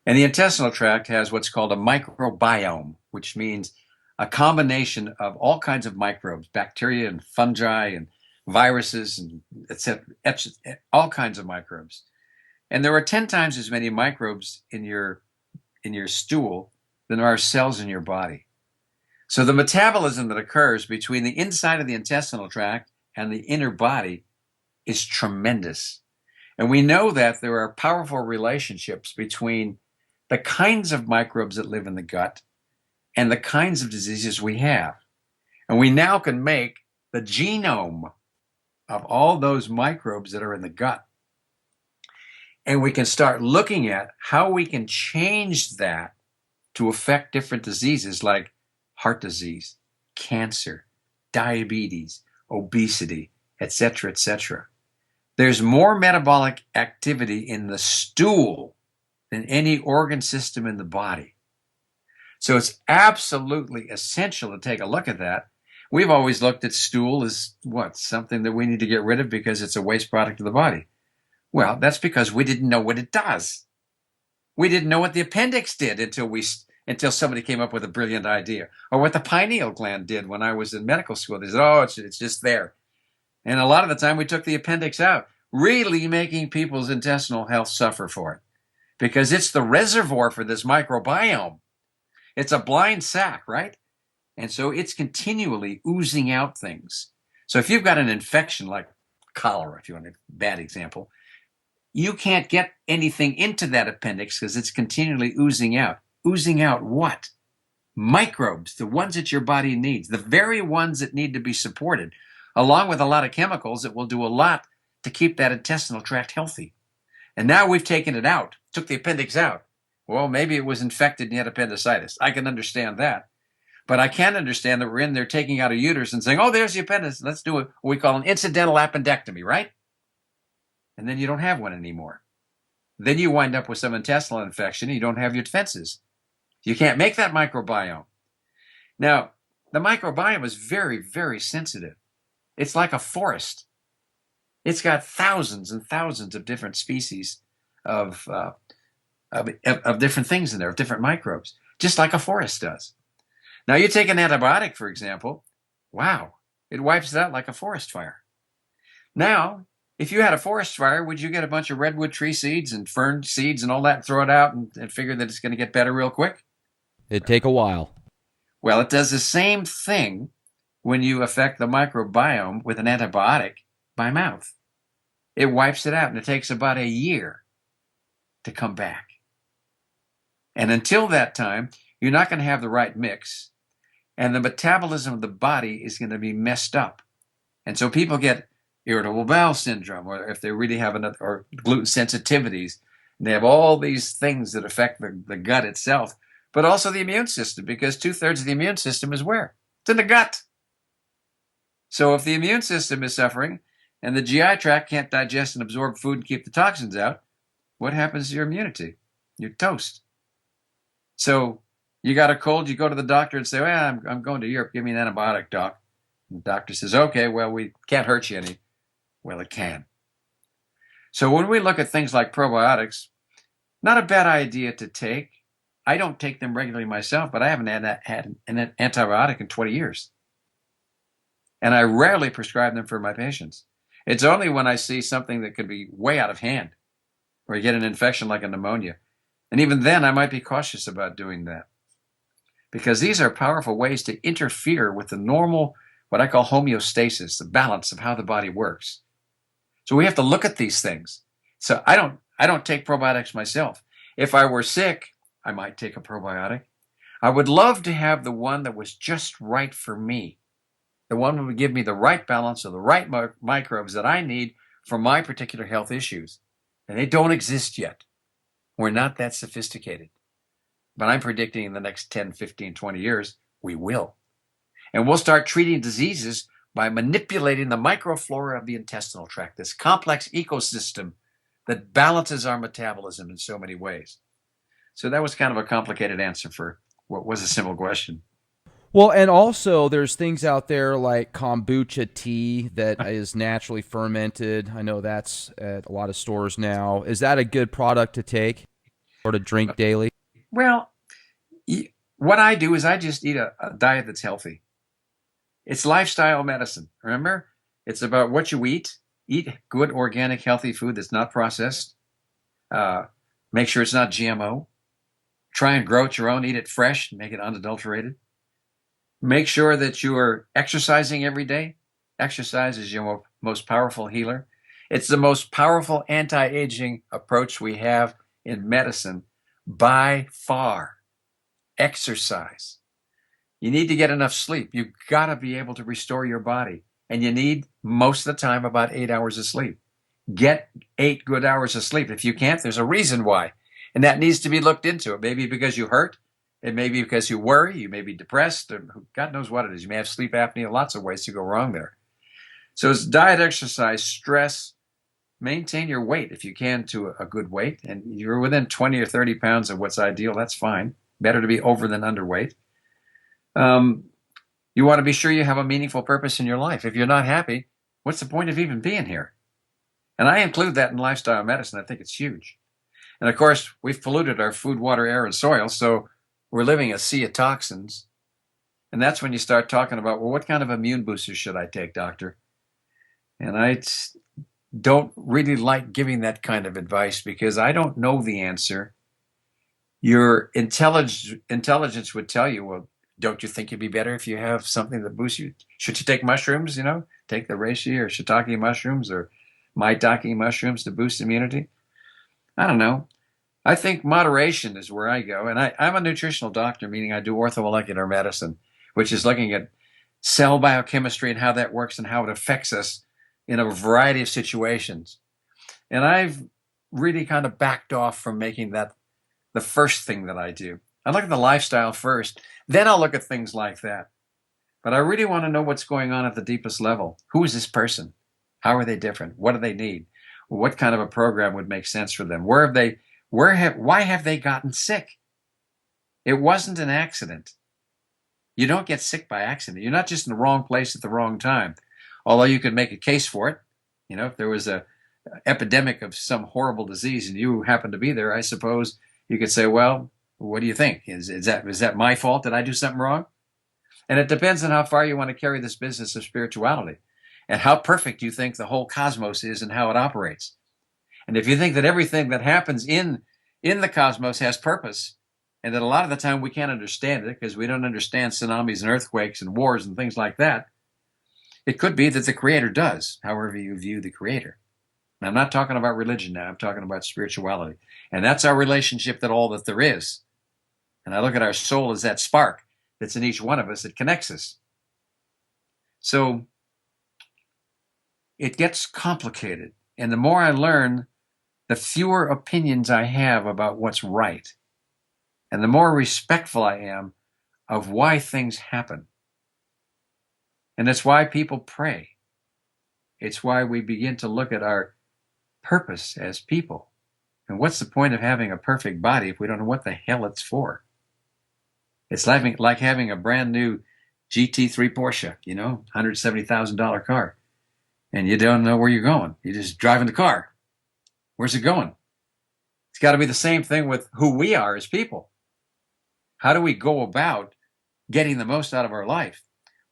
And the intestinal tract has what's called a microbiome, which means a combination of all kinds of microbes, bacteria and fungi and viruses and etc., all kinds of microbes. And there are 10 times as many microbes in your stool than there are cells in your body. So the metabolism that occurs between the inside of the intestinal tract and the inner body is tremendous. And we know that there are powerful relationships between the kinds of microbes that live in the gut and the kinds of diseases we have. And we now can make the genome of all those microbes that are in the gut. And we can start looking at how we can change that to affect different diseases like heart disease, cancer, diabetes, obesity, etc., etc. There's more metabolic activity in the stool than any organ system in the body. So it's absolutely essential to take a look at that. We've always looked at stool as something that we need to get rid of because it's a waste product of the body. Well, that's because we didn't know what it does. We didn't know what the appendix did until somebody came up with a brilliant idea, or what the pineal gland did when I was in medical school. They said, it's just there. And a lot of the time we took the appendix out, really making people's intestinal health suffer for it, because it's the reservoir for this microbiome. It's a blind sac, right? And so it's continually oozing out things. So if you've got an infection like cholera, if you want a bad example, you can't get anything into that appendix because it's continually oozing out. Oozing out what? Microbes, the ones that your body needs, the very ones that need to be supported, along with a lot of chemicals that will do a lot to keep that intestinal tract healthy. And now we've taken it out, took the appendix out. Well, maybe it was infected and you had appendicitis. I can understand that. But I can't understand that we're in there taking out a uterus and saying, oh, there's the appendix. Let's do what we call an incidental appendectomy, right? And then you don't have one anymore. Then you wind up with some intestinal infection and you don't have your defenses. You can't make that microbiome. Now, the microbiome is very, very sensitive. It's like a forest. It's got thousands and thousands of different species of different things in there, of different microbes, just like a forest does. Now, you take an antibiotic, for example. Wow, it wipes it out like a forest fire. Now, if you had a forest fire, would you get a bunch of redwood tree seeds and fern seeds and all that and throw it out and figure that it's going to get better real quick? It'd take a while. Well, it does the same thing when you affect the microbiome with an antibiotic by mouth. It wipes it out, and it takes about a year to come back. And until that time, you're not going to have the right mix, and the metabolism of the body is going to be messed up. And so people get irritable bowel syndrome, or if they really have another, or gluten sensitivities, and they have all these things that affect the gut itself, but also the immune system, because 2/3 of the immune system is where? It's in the gut. So if the immune system is suffering and the GI tract can't digest and absorb food and keep the toxins out, what happens to your immunity? You're toast. So you got a cold, you go to the doctor and say, well, I'm going to Europe, give me an antibiotic, doc. And the doctor says, okay, well, we can't hurt you any. Well, it can. So when we look at things like probiotics, not a bad idea to take. I don't take them regularly myself, but I haven't had an antibiotic in 20 years. And I rarely prescribe them for my patients. It's only when I see something that could be way out of hand, or you get an infection like a pneumonia. And even then, I might be cautious about doing that, because these are powerful ways to interfere with the normal, what I call homeostasis, the balance of how the body works. So we have to look at these things. So I don't take probiotics myself. If I were sick, I might take a probiotic. I would love to have the one that was just right for me. The one that would give me the right balance of the right microbes that I need for my particular health issues. And they don't exist yet. We're not that sophisticated. But I'm predicting in the next 10, 15, 20 years, we will. And we'll start treating diseases by manipulating the microflora of the intestinal tract, this complex ecosystem that balances our metabolism in so many ways. So that was kind of a complicated answer for what was a simple question. Well, and also there's things out there like kombucha tea that is naturally fermented. I know that's at a lot of stores now. Is that a good product to take or to drink daily? Well, what I do is I just eat a diet that's healthy. It's lifestyle medicine. Remember, it's about what you eat. Eat good, organic, healthy food that's not processed. Make sure it's not GMO. Try and grow it your own. Eat it fresh and make it unadulterated. Make sure that you are exercising every day. Exercise is your most powerful healer. It's the most powerful anti-aging approach we have in medicine by far. Exercise. You need to get enough sleep. You've got to be able to restore your body. And you need, most of the time, about 8 hours of sleep. Get 8 good hours of sleep. If you can't, there's a reason why. And that needs to be looked into. It may be because you hurt. It may be because you worry. You may be depressed. Or God knows what it is. You may have sleep apnea. Lots of ways to go wrong there. So it's diet, exercise, stress. Maintain your weight if you can to a good weight. And you're within 20 or 30 pounds of what's ideal. That's fine. Better to be over than underweight. You want to be sure you have a meaningful purpose in your life. If you're not happy, what's the point of even being here? And I include that in lifestyle medicine. I think it's huge. And of course, we've polluted our food, water, air, and soil, so we're living a sea of toxins. And that's when you start talking about, well, what kind of immune booster should I take, doctor? And I don't really like giving that kind of advice because I don't know the answer. Your intelligence would tell you, well, don't you think you'd be better if you have something that boosts you? Should you take mushrooms, take the reishi or shiitake mushrooms or maitake mushrooms to boost immunity? I don't know. I think moderation is where I go. And I'm a nutritional doctor, meaning I do orthomolecular medicine, which is looking at cell biochemistry and how that works and how it affects us in a variety of situations. And I've really kind of backed off from making that the first thing that I do. I look at the lifestyle first, then I'll look at things like that. But I really want to know what's going on at the deepest level. Who is this person? How are they different? What do they need? What kind of a program would make sense for them? Why have they gotten sick? It wasn't an accident. You don't get sick by accident. You're not just in the wrong place at the wrong time. Although you could make a case for it. If there was a epidemic of some horrible disease and you happen to be there, I suppose you could say, well, what do you think? Is that my fault? Did I do something wrong? And it depends on how far you want to carry this business of spirituality and how perfect you think the whole cosmos is and how it operates. And if you think that everything that happens in the cosmos has purpose, and that a lot of the time we can't understand it because we don't understand tsunamis and earthquakes and wars and things like that, it could be that the Creator does, however you view the Creator. And I'm not talking about religion now. I'm talking about spirituality. And that's our relationship that all that there is. And I look at our soul as that spark that's in each one of us that connects us. So it gets complicated. And the more I learn, the fewer opinions I have about what's right. And the more respectful I am of why things happen. And that's why people pray. It's why we begin to look at our purpose as people. And what's the point of having a perfect body if we don't know what the hell it's for? It's like having a brand new GT3 Porsche, $170,000 car. And you don't know where you're going. You're just driving the car. Where's it going? It's got to be the same thing with who we are as people. How do we go about getting the most out of our life?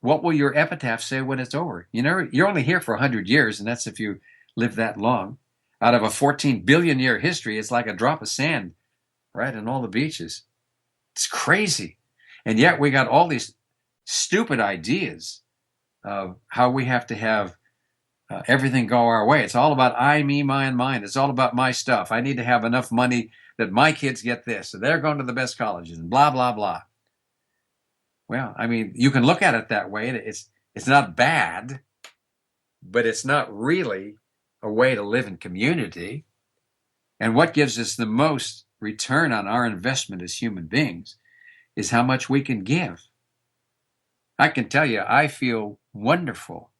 What will your epitaph say when it's over? You're only here for 100 years, and that's if you live that long. Out of a 14 billion year history, it's like a drop of sand right on all the beaches. It's crazy. And yet we got all these stupid ideas of how we have to have everything go our way. It's all about I, me, mine, mine. It's all about my stuff. I need to have enough money that my kids get this, so they're going to the best colleges, and blah, blah, blah. Well, I mean, you can look at it that way. It's not bad, but it's not really a way to live in community. And what gives us the most return on our investment as human beings is how much we can give. I can tell you, I feel wonderful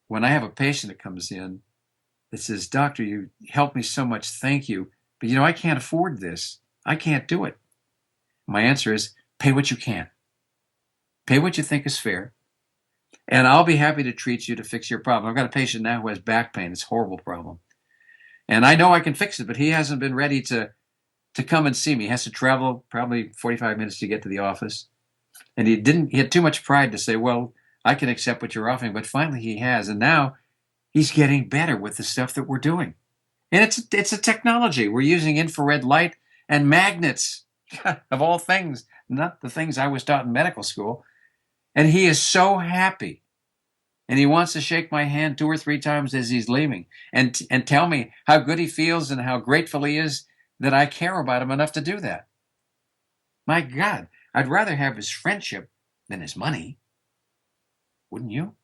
when I have a patient that comes in that says, "Doctor, you helped me so much, thank you. But I can't afford this. I can't do it." My answer is, pay what you can. Pay what you think is fair. And I'll be happy to treat you to fix your problem. I've got a patient now who has back pain. It's a horrible problem. And I know I can fix it, but he hasn't been ready to come and see me. He has to travel probably 45 minutes to get to the office. And he had too much pride to say, well, I can accept what you're offering. But finally he has. And now he's getting better with the stuff that we're doing. And it's a technology. We're using infrared light and magnets, of all things, not the things I was taught in medical school. And he is so happy. And he wants to shake my hand 2 or 3 times as he's leaving and tell me how good he feels and how grateful he is that I care about him enough to do that. My God, I'd rather have his friendship than his money. Wouldn't you?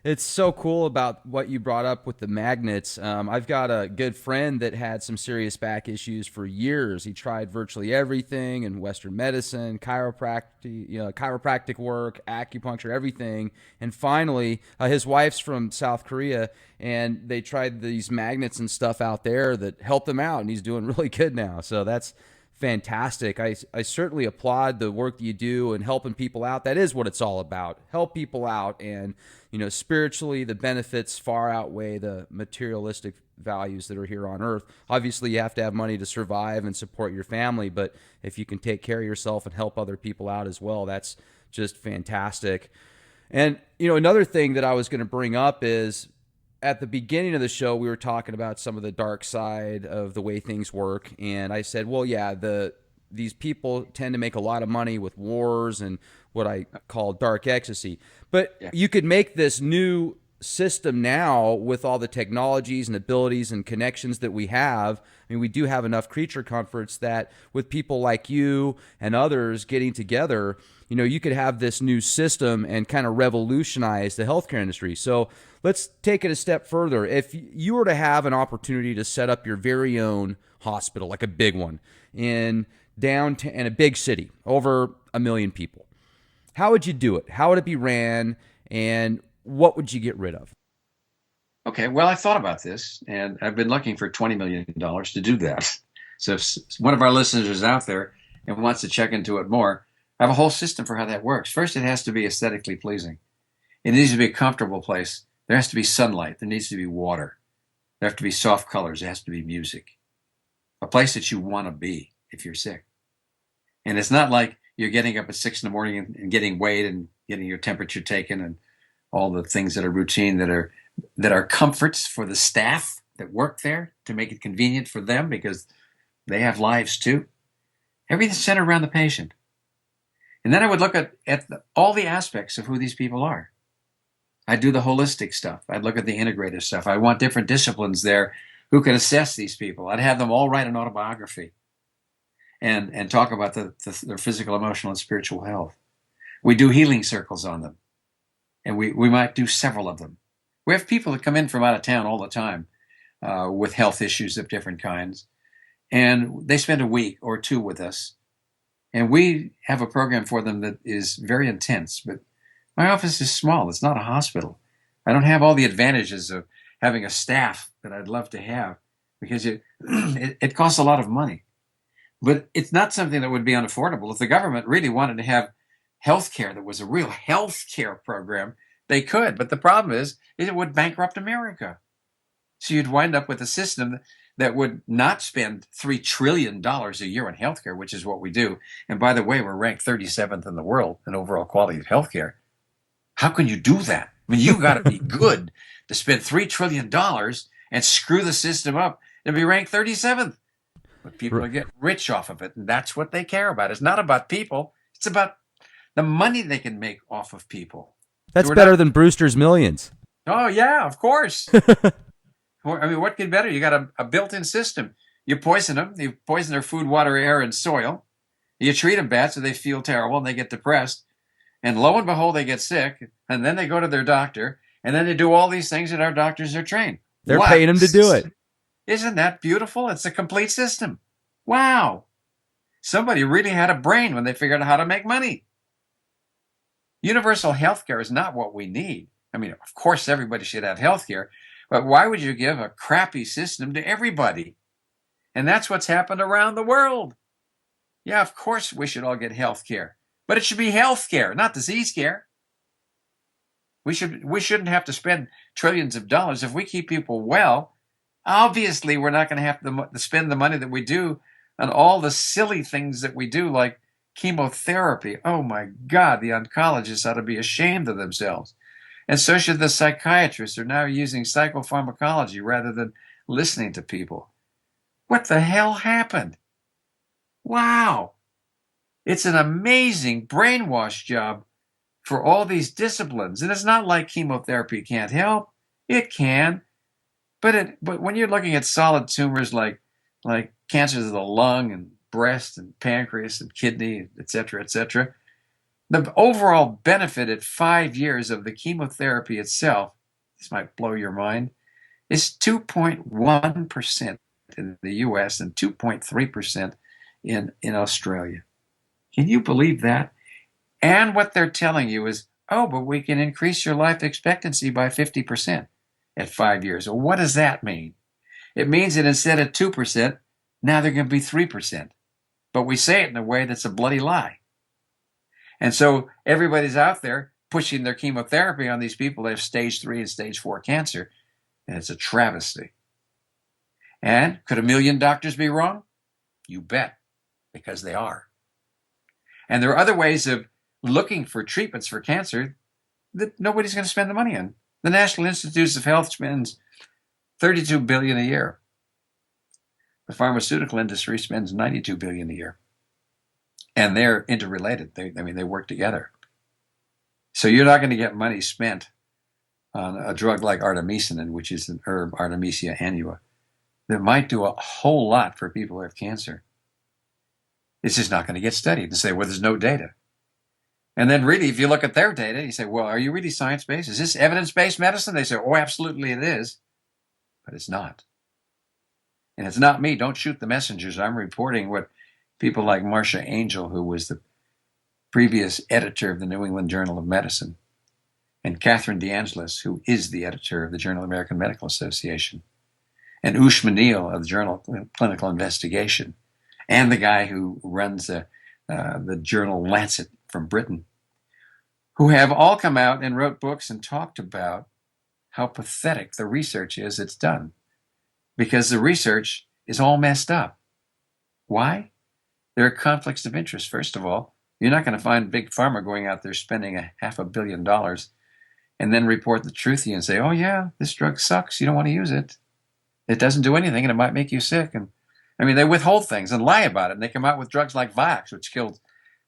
It's so cool about what you brought up with the magnets. I've got a good friend that had some serious back issues for years. He tried virtually everything in Western medicine, chiropractic work, acupuncture, everything. And finally, his wife's from South Korea, and they tried these magnets and stuff out there that helped him out, and he's doing really good now. So that's fantastic. I certainly applaud the work that you do and helping people out. That is what it's all about. Help people out, and spiritually the benefits far outweigh the materialistic values that are here on earth. Obviously you have to have money to survive and support your family, but if you can take care of yourself and help other people out as well, that's just fantastic. And another thing that I was going to bring up is, at the beginning of the show, we were talking about some of the dark side of the way things work. And I said, well, yeah, these people tend to make a lot of money with wars and what I call dark ecstasy. But yeah, you could make this new system now with all the technologies and abilities and connections that we have. I mean, we do have enough creature comforts that with people like you and others getting together, you could have this new system and kind of revolutionize the healthcare industry. So let's take it a step further. If you were to have an opportunity to set up your very own hospital, like a big one in downtown, in a big city, over 1 million people, how would you do it? How would it be ran? And what would you get rid of? Okay, well, I thought about this, and I've been looking for $20 million to do that. So if one of our listeners is out there and wants to check into it more, I have a whole system for how that works. First, it has to be aesthetically pleasing. It needs to be a comfortable place. There has to be sunlight. There needs to be water. There have to be soft colors. There has to be music. A place that you want to be if you're sick. And it's not like you're getting up at 6 in the morning and getting weighed and getting your temperature taken and all the things that are routine that are comforts for the staff that work there to make it convenient for them because they have lives too. Everything's centered around the patient. And then I would look at all the aspects of who these people are. I'd do the holistic stuff. I'd look at the integrative stuff. I want different disciplines there who can assess these people. I'd have them all write an autobiography and talk about their physical, emotional, and spiritual health. We do healing circles on them. and we might do several of them. We have people that come in from out of town all the time with health issues of different kinds, and they spend a week or two with us, and we have a program for them that is very intense. But my office is small. It's not a hospital. I don't have all the advantages of having a staff that I'd love to have, because it costs a lot of money. But it's not something that would be unaffordable. If the government really wanted to have health care that was a real health care program, they could. But the problem is it would bankrupt America. So you'd wind up with a system that would not spend $3 trillion a year on healthcare, which is what we do. And by the way, we're ranked 37th in the world in overall quality of healthcare. How can you do that? I mean, you got to be good to spend $3 trillion and screw the system up and be ranked 37th. But people are getting rich off of it, and that's what they care about. It's not about people. It's about the money they can make off of people. That's better than Brewster's Millions. Oh, yeah, of course. I mean, what could be better? You got a built-in system. You poison them. You poison their food, water, air, and soil. You treat them bad so they feel terrible and they get depressed. And lo and behold, they get sick. And then they go to their doctor. And then they do all these things that our doctors are trained. They're paying them to do it. Isn't that beautiful? It's a complete system. Wow. Somebody really had a brain when they figured out how to make money. Universal health care is not what we need. I mean, of course, everybody should have health care. But why would you give a crappy system to everybody? And that's what's happened around the world. Yeah, of course we should all get health care. But it should be health care, not disease care. We shouldn't have to spend trillions of dollars. If we keep people well, obviously we're not going to have to spend the money that we do on all the silly things that we do, like chemotherapy. Oh my God, the oncologists ought to be ashamed of themselves. And so should the psychiatrists, who are now using psychopharmacology rather than listening to people. What the hell happened? Wow. It's an amazing brainwash job for all these disciplines. And it's not like chemotherapy can't help. It can. But when you're looking at solid tumors like cancers of the lung and breast and pancreas and kidney, et cetera, the overall benefit at 5 years of the chemotherapy itself, this might blow your mind, is 2.1% in the U.S. and 2.3% in Australia. Can you believe that? And what they're telling you is, oh, but we can increase your life expectancy by 50% at 5 years. Well, what does that mean? It means that instead of 2%, now they're going to be 3%. But we say it in a way that's a bloody lie. And so everybody's out there pushing their chemotherapy on these people that have stage 3 and stage 4 cancer. And it's a travesty. And could 1 million doctors be wrong? You bet, because they are. And there are other ways of looking for treatments for cancer that nobody's going to spend the money on. The National Institutes of Health spends $32 billion a year. The pharmaceutical industry spends $92 billion a year. And they're interrelated. They work together. So you're not going to get money spent on a drug like artemisinin, which is an herb, Artemisia annua, that might do a whole lot for people who have cancer. It's just not going to get studied and say, well, there's no data. And then really, if you look at their data, you say, well, are you really science-based? Is this evidence-based medicine? They say, oh, absolutely it is. But it's not. And it's not me. Don't shoot the messengers. I'm reporting what people like Marcia Angel, who was the previous editor of the New England Journal of Medicine, and Catherine DeAngelis, who is the editor of the Journal of the American Medical Association, and Ushma Neal of the Journal of Clinical Investigation, and the guy who runs the journal Lancet from Britain, who have all come out and wrote books and talked about how pathetic the research is that's done, because the research is all messed up. Why? There are conflicts of interest. First of all, you're not going to find Big Pharma going out there spending $500 million and then report the truth to you and say, oh yeah, this drug sucks. You don't want to use it. It doesn't do anything and it might make you sick. And I mean, they withhold things and lie about it. And they come out with drugs like Hoax, which killed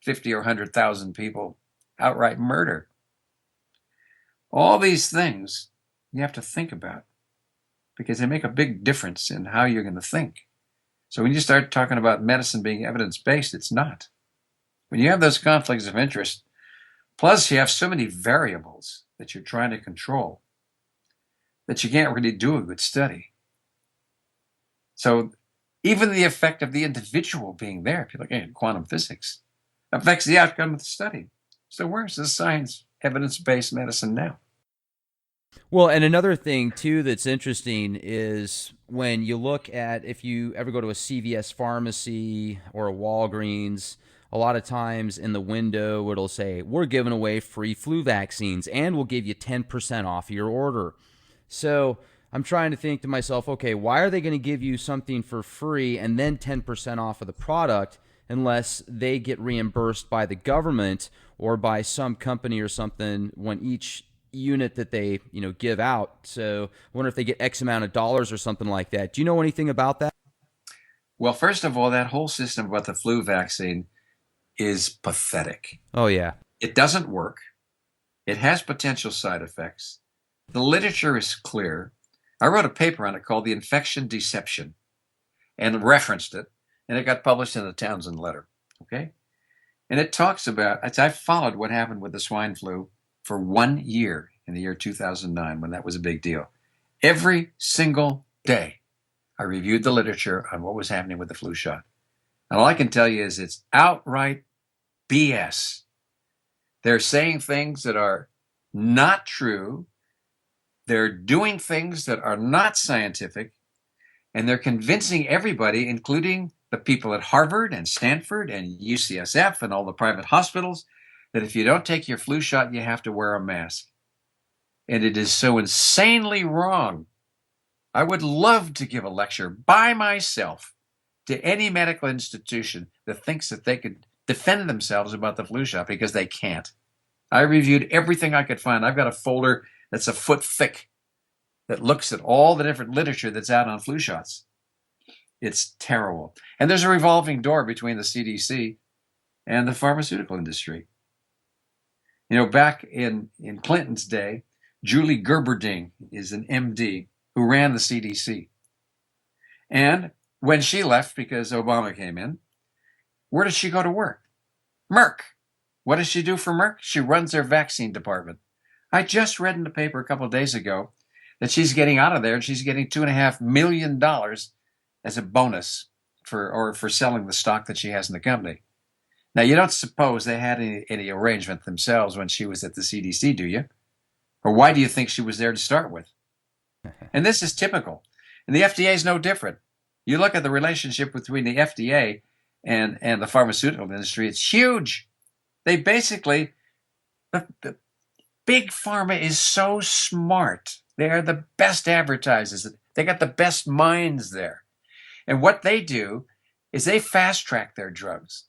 50 or 100,000 people, outright murder. All these things you have to think about because they make a big difference in how you're going to think. So when you start talking about medicine being evidence-based, it's not. When you have those conflicts of interest, plus you have so many variables that you're trying to control that you can't really do a good study. So even the effect of the individual being there, if you look at quantum physics, affects the outcome of the study. So where's the science, evidence-based medicine now? Well, and another thing too that's interesting is when you look at, if you ever go to a CVS pharmacy or a Walgreens, a lot of times in the window it'll say, we're giving away free flu vaccines and we'll give you 10% off your order. So I'm trying to think to myself, okay, why are they going to give you something for free and then 10% off of the product unless they get reimbursed by the government or by some company or something when each unit that they give out? So I wonder if they get X amount of dollars or something like that. Do you know anything about that? Well, first of all, that whole system about the flu vaccine is pathetic. Oh, yeah. It doesn't work. It has potential side effects. The literature is clear. I wrote a paper on it called The Infection Deception and referenced it, and it got published in the Townsend Letter. Okay? And it talks about, I followed what happened with the swine flu for 1 year in the year 2009 when that was a big deal. Every single day, I reviewed the literature on what was happening with the flu shot. And all I can tell you is it's outright BS. They're saying things that are not true. They're doing things that are not scientific. And they're convincing everybody, including the people at Harvard and Stanford and UCSF and all the private hospitals, that if you don't take your flu shot, you have to wear a mask. And it is so insanely wrong. I would love to give a lecture by myself to any medical institution that thinks that they could defend themselves about the flu shot, because they can't. I reviewed everything I could find. I've got a folder that's a foot thick that looks at all the different literature that's out on flu shots. It's terrible. And there's a revolving door between the CDC and the pharmaceutical industry. Back in Clinton's day, Julie Gerberding is an MD who ran the CDC. And when she left because Obama came in, where does she go to work? Merck. What does she do for Merck? She runs their vaccine department. I just read in the paper a couple of days ago that she's getting out of there and she's getting $2.5 million as a bonus for selling the stock that she has in the company. Now, you don't suppose they had any arrangement themselves when she was at the CDC, do you? Or why do you think she was there to start with? And this is typical. And the FDA is no different. You look at the relationship between the FDA and the pharmaceutical industry, it's huge. They basically, the big pharma is so smart. They are the best advertisers. They got the best minds there. And what they do is they fast track their drugs.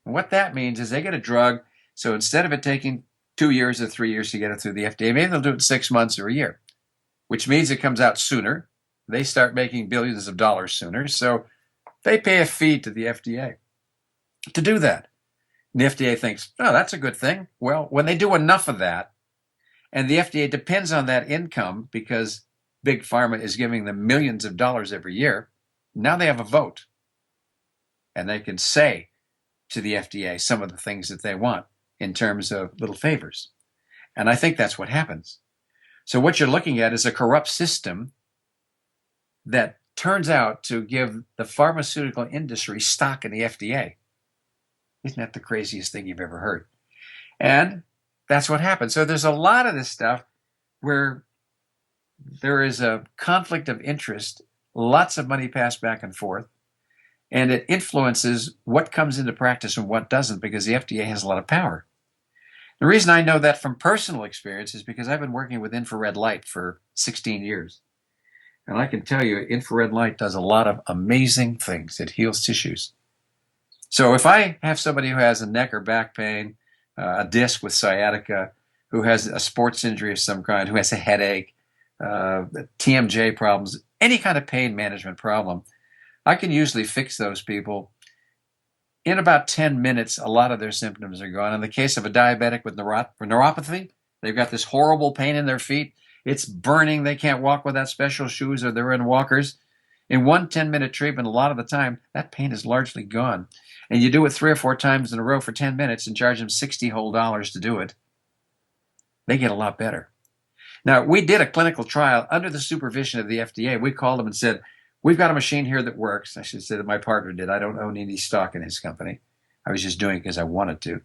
And what that means is they get a drug, so instead of it taking 2 years or 3 years to get it through the FDA, maybe they'll do it in 6 months or a year, which means it comes out sooner. They start making billions of dollars sooner, so they pay a fee to the FDA to do that. And the FDA thinks, oh, that's a good thing. Well, when they do enough of that, and the FDA depends on that income because Big Pharma is giving them millions of dollars every year, now they have a vote. And they can say to the FDA some of the things that they want in terms of little favors. And I think that's what happens. So what you're looking at is a corrupt system that turns out to give the pharmaceutical industry stock in the FDA. Isn't that the craziest thing you've ever heard? And that's what happens. So there's a lot of this stuff where there is a conflict of interest, lots of money passed back and forth, and it influences what comes into practice and what doesn't, because the FDA has a lot of power. The reason I know that from personal experience is because I've been working with infrared light for 16 years. And I can tell you, infrared light does a lot of amazing things. It heals tissues. So if I have somebody who has a neck or back pain, a disc with sciatica, who has a sports injury of some kind, who has a headache, TMJ problems, any kind of pain management problem, I can usually fix those people. In about 10 minutes, a lot of their symptoms are gone. In the case of a diabetic with neuropathy, they've got this horrible pain in their feet. It's burning. They can't walk without special shoes or they're in walkers. In one 10-minute treatment, a lot of the time, that pain is largely gone. And you do it 3 or 4 times in a row for 10 minutes and charge them $60 whole to do it. They get a lot better. Now, we did a clinical trial under the supervision of the FDA. We called them and said, we've got a machine here that works. I should say that my partner did. I don't own any stock in his company. I was just doing it because I wanted to.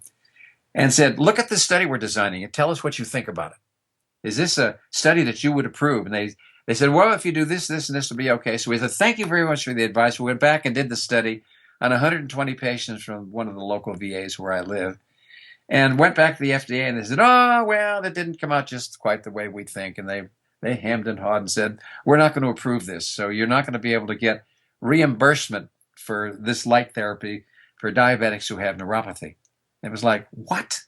And said, look at the study we're designing and tell us what you think about it. Is this a study that you would approve? And they said, well, if you do this, this, and this will be okay. So we said, thank you very much for the advice. We went back and did the study on 120 patients from one of the local VAs where I live, and went back to the FDA, and they said, oh, well, that didn't come out just quite the way we think. And they hemmed and hawed and said, we're not going to approve this. So you're not going to be able to get reimbursement for this light therapy for diabetics who have neuropathy. It was like, what?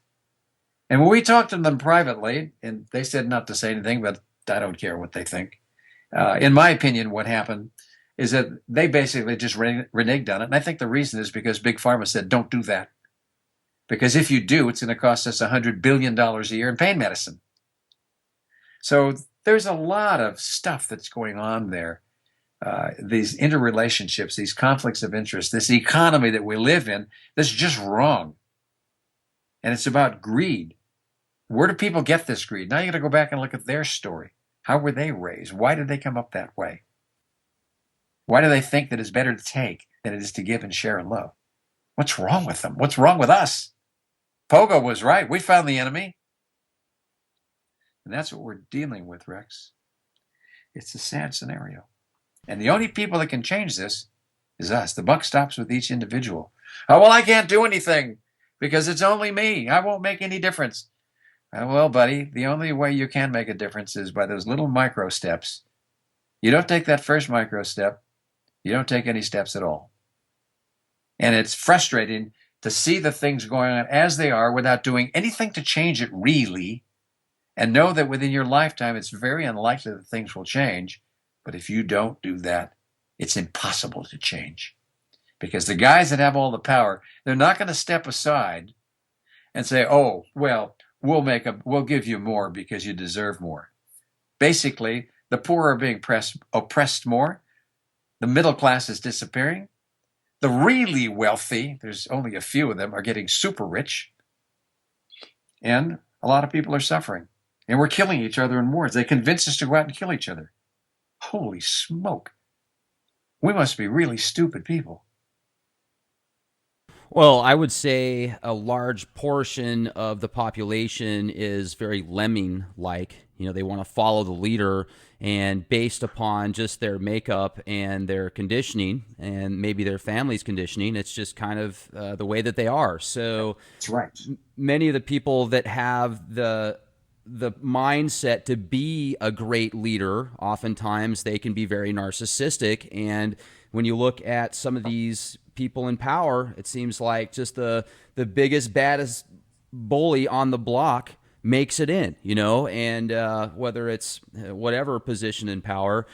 And when we talked to them privately, and they said not to say anything, but I don't care what they think. In my opinion, what happened is that they basically just reneged on it. And I think the reason is because Big Pharma said, don't do that. Because if you do, it's going to cost us $100 billion a year in pain medicine. So there's a lot of stuff that's going on there. These interrelationships, these conflicts of interest, this economy that we live in, that's just wrong. And it's about greed. Where do people get this greed? Now you got to go back and look at their story. How were they raised? Why did they come up that way? Why do they think that it's better to take than it is to give and share and love? What's wrong with them? What's wrong with us? Pogo was right. We found the enemy. And that's what we're dealing with, Rex. It's a sad scenario. And the only people that can change this is us. The buck stops with each individual. Oh, well, I can't do anything because it's only me. I won't make any difference. Well, buddy, the only way you can make a difference is by those little micro steps. You don't take that first micro step, you don't take any steps at all. And it's frustrating to see the things going on as they are without doing anything to change it really, and know that within your lifetime it's very unlikely that things will change. But if you don't do that, it's impossible to change. Because the guys that have all the power, they're not going to step aside and say, oh, well, we'll give you more because you deserve more. Basically, the poor are being oppressed more. The middle class is disappearing. The really wealthy, there's only a few of them, are getting super rich. And a lot of people are suffering. And we're killing each other in wars. They convince us to go out and kill each other. Holy smoke. We must be really stupid people. Well, I would say a large portion of the population is very lemming-like. You know, they want to follow the leader, and based upon just their makeup and their conditioning and maybe their family's conditioning, it's just kind of the way that they are. So that's right. Many of the people that have the mindset to be a great leader, oftentimes they can be very narcissistic. And when you look at some of these people in power, it seems like just the biggest, baddest bully on the block makes it in, you know, and whether it's whatever position in power,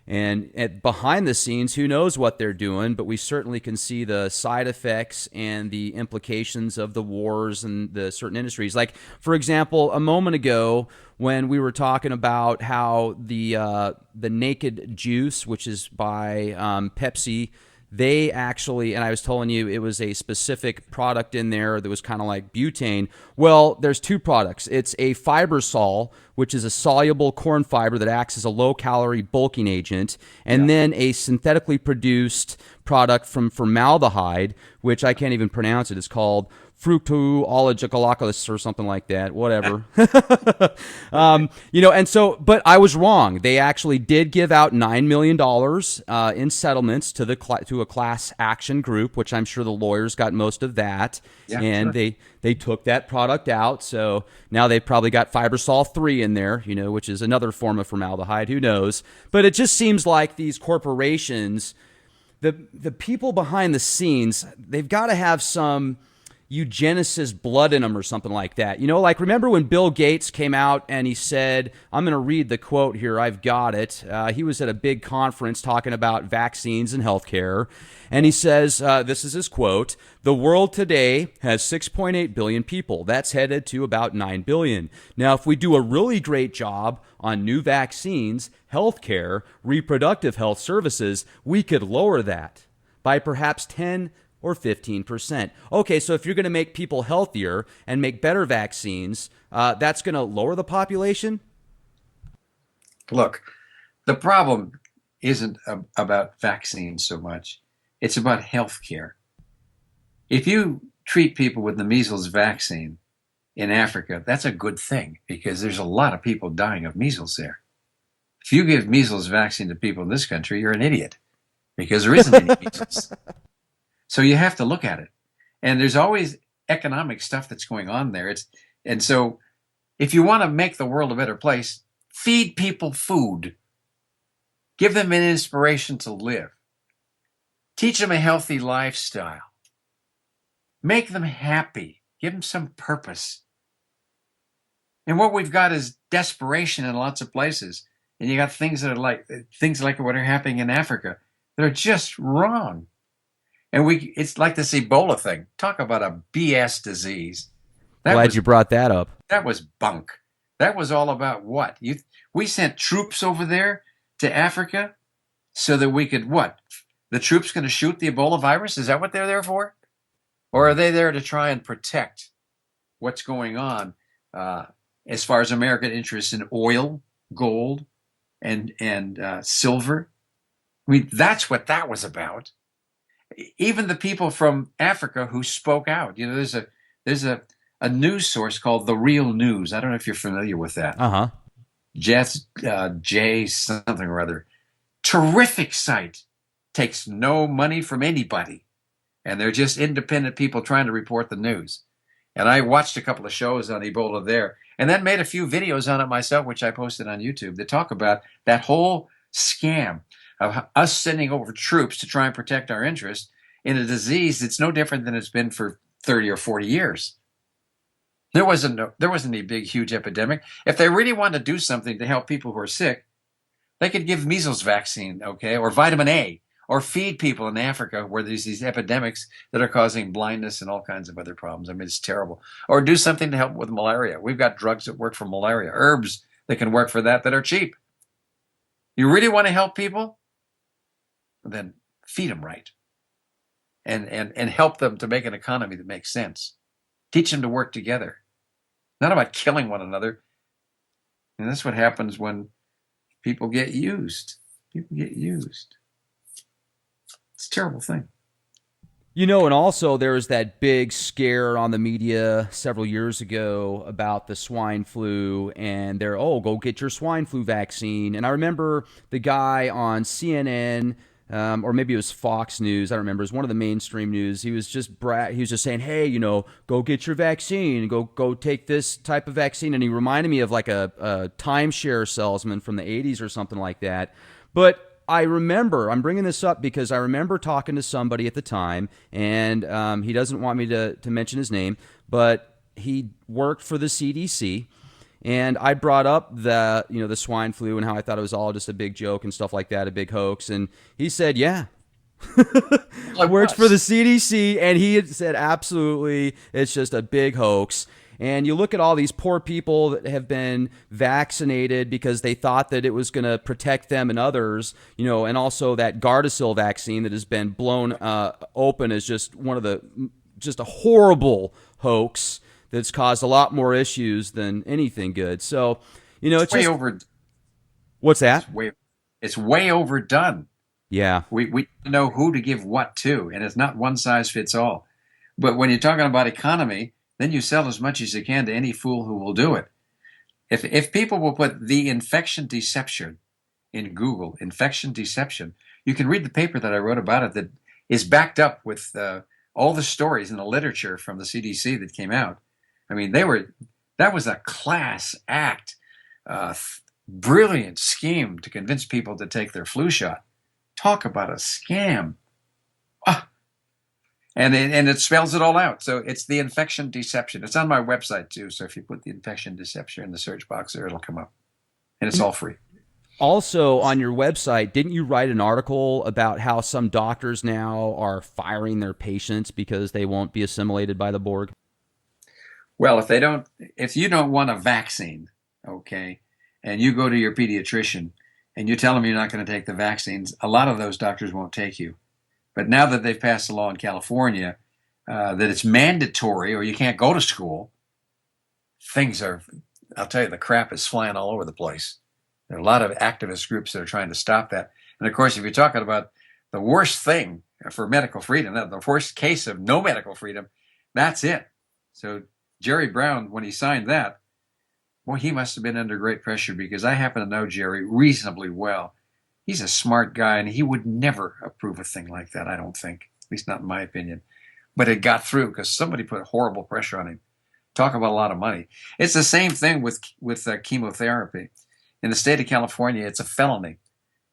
and behind the scenes, who knows what they're doing, but we certainly can see the side effects and the implications of the wars and the certain industries. Like, for example, a moment ago when we were talking about how the Naked Juice, which is by Pepsi, they actually, and I was telling you it was a specific product in there that was kind of like butane. Well, there's two products. It's a Fibersol, which is a soluble corn fiber that acts as a low-calorie bulking agent, and then a synthetically produced product from formaldehyde, which I can't even pronounce it. It's called fructooligocalacalis or something like that, whatever. You know, and so, but I was wrong. They actually did give out $9 million in settlements to a class action group, which I'm sure the lawyers got most of that. Yeah, and sure. They took that product out. So now they've probably got Fibersol 3 in there, you know, which is another form of formaldehyde. Who knows? But it just seems like these corporations, the people behind the scenes, they've got to have some eugenicist blood in them or something like that. You know, like, remember when Bill Gates came out and he said, I'm going to read the quote here, I've got it. He was at a big conference talking about vaccines and healthcare, and he says, this is his quote, "The world today has 6.8 billion people. That's headed to about 9 billion. Now, if we do a really great job on new vaccines, healthcare, reproductive health services, we could lower that by perhaps 10 or 15%. Okay, so if you're going to make people healthier and make better vaccines, that's going to lower the population? Look, the problem isn't about vaccines so much. It's about health care. If you treat people with the measles vaccine in Africa, that's a good thing because there's a lot of people dying of measles there. If you give measles vaccine to people in this country, you're an idiot because there isn't any measles. So you have to look at it. And there's always economic stuff that's going on there. And so if you want to make the world a better place, feed people food. Give them an inspiration to live. Teach them a healthy lifestyle. Make them happy. Give them some purpose. And what we've got is desperation in lots of places. And you got things like what are happening in Africa that are just wrong. And it's like this Ebola thing. Talk about a BS disease. Glad you brought that up. That was bunk. That was all about what? We sent troops over there to Africa so that we could what? The troops going to shoot the Ebola virus? Is that what they're there for? Or are they there to try and protect what's going on as far as American interests in oil, gold, and silver? I mean, that's what that was about. Even the people from Africa who spoke out. You know, there's a news source called The Real News. I don't know if you're familiar with that. Uh-huh. J something or other. Terrific site. Takes no money from anybody. And they're just independent people trying to report the news. And I watched a couple of shows on Ebola there and then made a few videos on it myself, which I posted on YouTube, that talk about that whole scam of us sending over troops to try and protect our interests in a disease that's no different than it's been for 30 or 40 years. There wasn't a big, huge epidemic. If they really wanted to do something to help people who are sick, they could give measles vaccine, okay, or vitamin A, or feed people in Africa where there's these epidemics that are causing blindness and all kinds of other problems. I mean, it's terrible. Or do something to help with malaria. We've got drugs that work for malaria, herbs that can work for that are cheap. You really want to help people? Then feed them right. And help them to make an economy that makes sense. Teach them to work together. Not about killing one another. And that's what happens when people get used. People get used. It's a terrible thing. You know, and also there was that big scare on the media several years ago about the swine flu, and they're, go get your swine flu vaccine. And I remember the guy on CNN, or maybe it was Fox News, I don't remember. It was one of the mainstream news. He was just saying, hey, go get your vaccine, go take this type of vaccine. And he reminded me of like a timeshare salesman from the 80s or something like that. But I'm bringing this up because I remember talking to somebody at the time, and he doesn't want me to mention his name, but he worked for the CDC. And I brought up the swine flu and how I thought it was all just a big joke and stuff like that, a big hoax. And he said, yeah, I worked for the CDC. And he had said, absolutely, it's just a big hoax. And you look at all these poor people that have been vaccinated because they thought that it was going to protect them and others, and also that Gardasil vaccine that has been blown open as just just a horrible hoax that's caused a lot more issues than anything good. So, it's way just, over. What's that? It's way overdone. Yeah. We know who to give what to, and it's not one size fits all. But when you're talking about economy, then you sell as much as you can to any fool who will do it. If people will put the infection deception in Google, infection deception, you can read the paper that I wrote about it that is backed up with all the stories in the literature from the CDC that came out. I mean, that was a class act, brilliant scheme to convince people to take their flu shot. Talk about a scam. And it spells it all out. So it's the infection deception. It's on my website too. So if you put the infection deception in the search box there, it'll come up. And it's all free. Also, on your website, didn't you write an article about how some doctors now are firing their patients because they won't be assimilated by the Borg? Well, if you don't want a vaccine, okay, and you go to your pediatrician and you tell them you're not going to take the vaccines, a lot of those doctors won't take you. But now that they've passed a law in California that it's mandatory or you can't go to school, I'll tell you, the crap is flying all over the place. There are a lot of activist groups that are trying to stop that. And of course, if you're talking about the worst thing for medical freedom, the worst case of no medical freedom, that's it. So Jerry Brown, when he signed that, well, he must have been under great pressure, because I happen to know Jerry reasonably well. He's a smart guy, and he would never approve a thing like that, I don't think, at least not in my opinion. But it got through because somebody put horrible pressure on him. Talk about a lot of money. It's the same thing with chemotherapy. In the state of California, it's a felony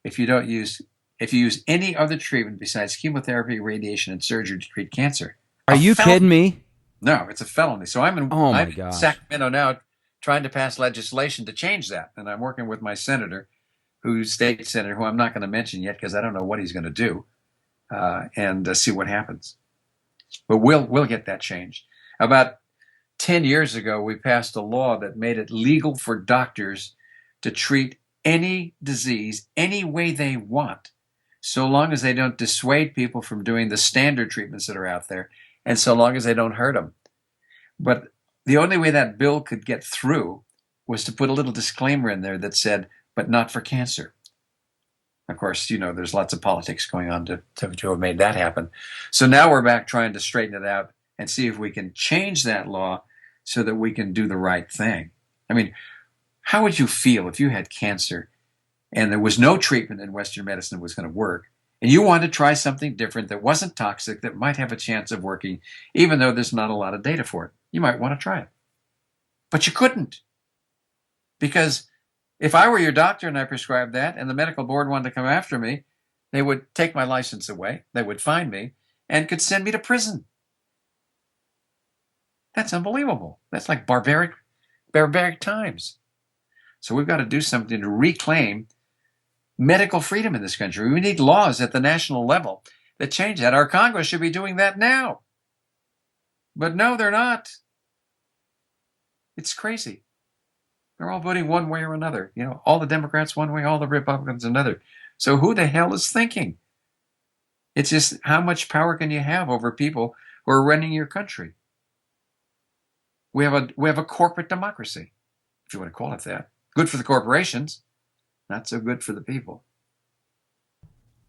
if you use any other treatment besides chemotherapy, radiation, and surgery to treat cancer. Are you kidding me? No, it's a felony. So I'm Oh my in gosh. Sacramento now trying to pass legislation to change that. And I'm working with my senator, state senator, who I'm not going to mention yet because I don't know what he's going to do, and see what happens. But we'll get that changed. About 10 years ago, we passed a law that made it legal for doctors to treat any disease any way they want, so long as they don't dissuade people from doing the standard treatments that are out there, and so long as they don't hurt them. But the only way that bill could get through was to put a little disclaimer in there that said, but not for cancer. Of course, there's lots of politics going on to have made that happen. So now we're back trying to straighten it out and see if we can change that law so that we can do the right thing. I mean, how would you feel if you had cancer and there was no treatment in Western medicine that was going to work, and you wanted to try something different that wasn't toxic, that might have a chance of working, even though there's not a lot of data for it? You might want to try it. But you couldn't. Because if I were your doctor and I prescribed that and the medical board wanted to come after me, they would take my license away, they would fine me, and could send me to prison. That's unbelievable. That's like barbaric times. So we've got to do something to reclaim medical freedom in this country. We need laws at the national level that change that. Our Congress should be doing that now. But no, they're not. It's crazy. They're all voting one way or another. All the Democrats one way, all the Republicans another. So who the hell is thinking? It's just, how much power can you have over people who are running your country? We have a corporate democracy, if you want to call it that. Good for the corporations, not so good for the people.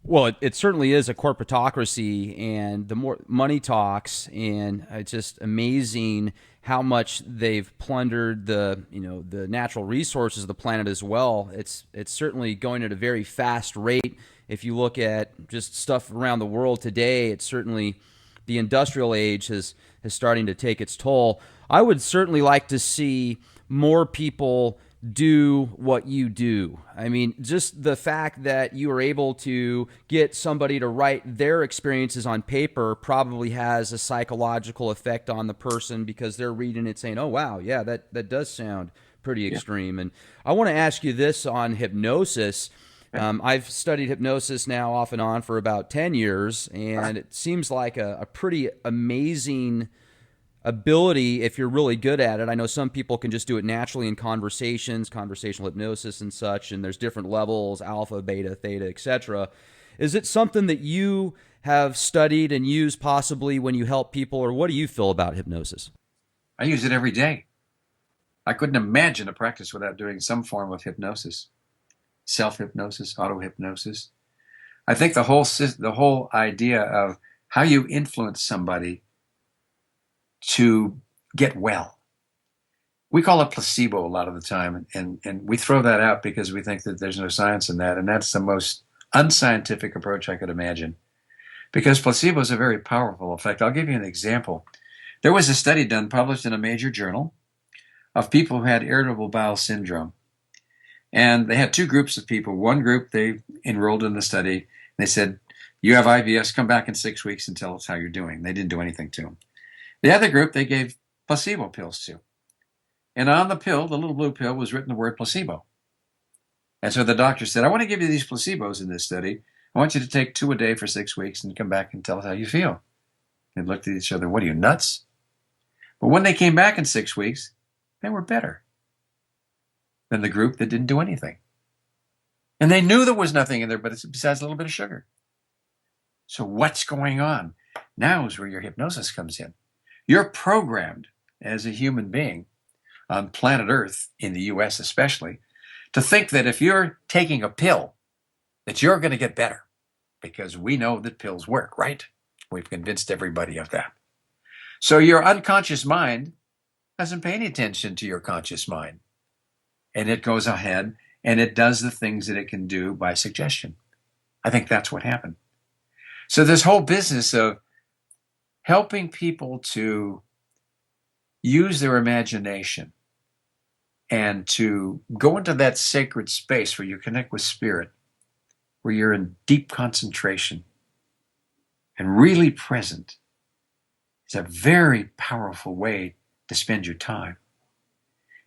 Well, it certainly is a corporatocracy, and the more money talks, and it's just amazing how much they've plundered the natural resources of the planet as well. It's certainly going at a very fast rate. If you look at just stuff around the world today, it's certainly the industrial age is starting to take its toll. I would certainly like to see more people do what you do. I mean, just the fact that you are able to get somebody to write their experiences on paper probably has a psychological effect on the person, because they're reading it saying, oh, wow, yeah, that does sound pretty extreme. And I want to ask you this on hypnosis. I've studied hypnosis now off and on for about 10 years, and it seems like a pretty amazing ability if you're really good at it. I know some people can just do it naturally in conversational hypnosis and such, and there's different levels, alpha, beta, theta, etc. Is it something that you have studied and used possibly when you help people, or what do you feel about hypnosis? I use it every day. I couldn't imagine a practice without doing some form of hypnosis. Self-hypnosis, auto-hypnosis. I think the whole idea of how you influence somebody to get well. We call it placebo a lot of the time, and we throw that out because we think that there's no science in that, and that's the most unscientific approach I could imagine. Because placebo is a very powerful effect. I'll give you an example. There was a study done, published in a major journal, of people who had irritable bowel syndrome. And they had two groups of people. One group, they enrolled in the study. They said, you have IBS, come back in 6 weeks and tell us how you're doing. They didn't do anything to them. The other group, they gave placebo pills to. And on the pill, the little blue pill, was written the word placebo. And so the doctor said, I want to give you these placebos in this study. I want you to take 2 a day for 6 weeks and come back and tell us how you feel. They looked at each other, what are you, nuts? But when they came back in 6 weeks, they were better than the group that didn't do anything. And they knew there was nothing in there but besides a little bit of sugar. So what's going on? Now is where your hypnosis comes in. You're programmed as a human being on planet Earth, in the US especially, To think that if you're taking a pill, that you're going to get better, because we know that pills work, right? We've convinced everybody of that. So your unconscious mind doesn't pay any attention to your conscious mind. And it goes ahead and it does the things that it can do by suggestion. I think that's what happened. So this whole business of helping people to use their imagination and to go into that sacred space where you connect with spirit, where you're in deep concentration and really present, is a very powerful way to spend your time.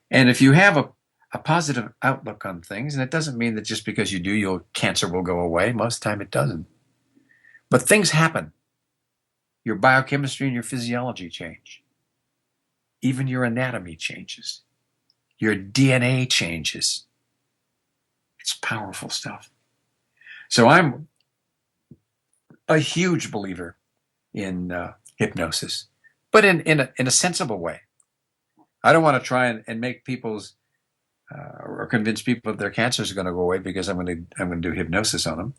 And if you have a positive outlook on things, and it doesn't mean that just because you do, your cancer will go away. Most of the time it doesn't. But things happen. Your biochemistry and your physiology change. Even your anatomy changes. Your DNA changes. It's powerful stuff. So I'm a huge believer in hypnosis, but in a sensible way. I don't want to try and make people's or convince people that their cancer is going to go away because I'm going to do hypnosis on them,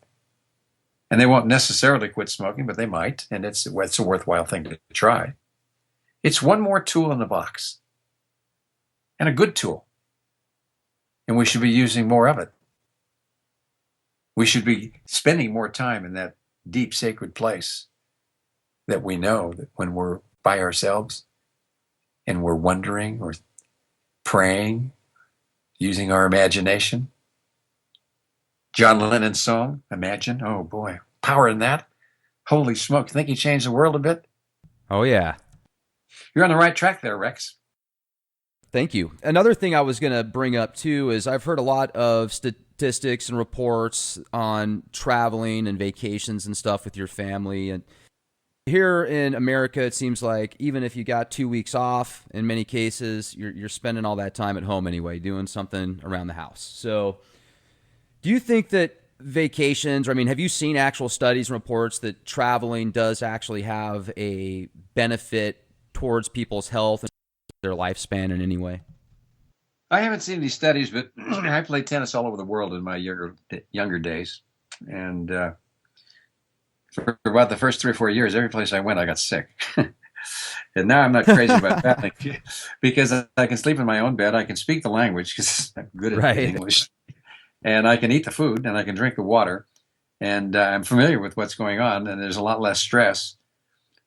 and they won't necessarily quit smoking, but they might, and it's a worthwhile thing to try. It's one more tool in the box, and a good tool, and we should be using more of it. We should be spending more time in that deep sacred place that we know that when we're by ourselves and we're wondering or praying, using our imagination. John Lennon's song, Imagine. Oh boy, power in that. Holy smoke. Think he changed the world a bit? Oh, yeah. You're on the right track there, Rex. Thank you. Another thing I was going to bring up too is I've heard a lot of statistics and reports on traveling and vacations and stuff with your family. And here in America, it seems like even if you got 2 weeks off, in many cases, you're spending all that time at home anyway, doing something around the house. So do you think that vacations, or I mean, have you seen actual studies and reports that traveling does actually have a benefit towards people's health and their lifespan in any way? I haven't seen any studies, but I played tennis all over the world in my younger days. And for about the first 3 or 4 years, every place I went, I got sick. And now I'm not crazy about that because I can sleep in my own bed. I can speak the language because I'm good at English. And I can eat the food and I can drink the water. And I'm familiar with what's going on. And there's a lot less stress.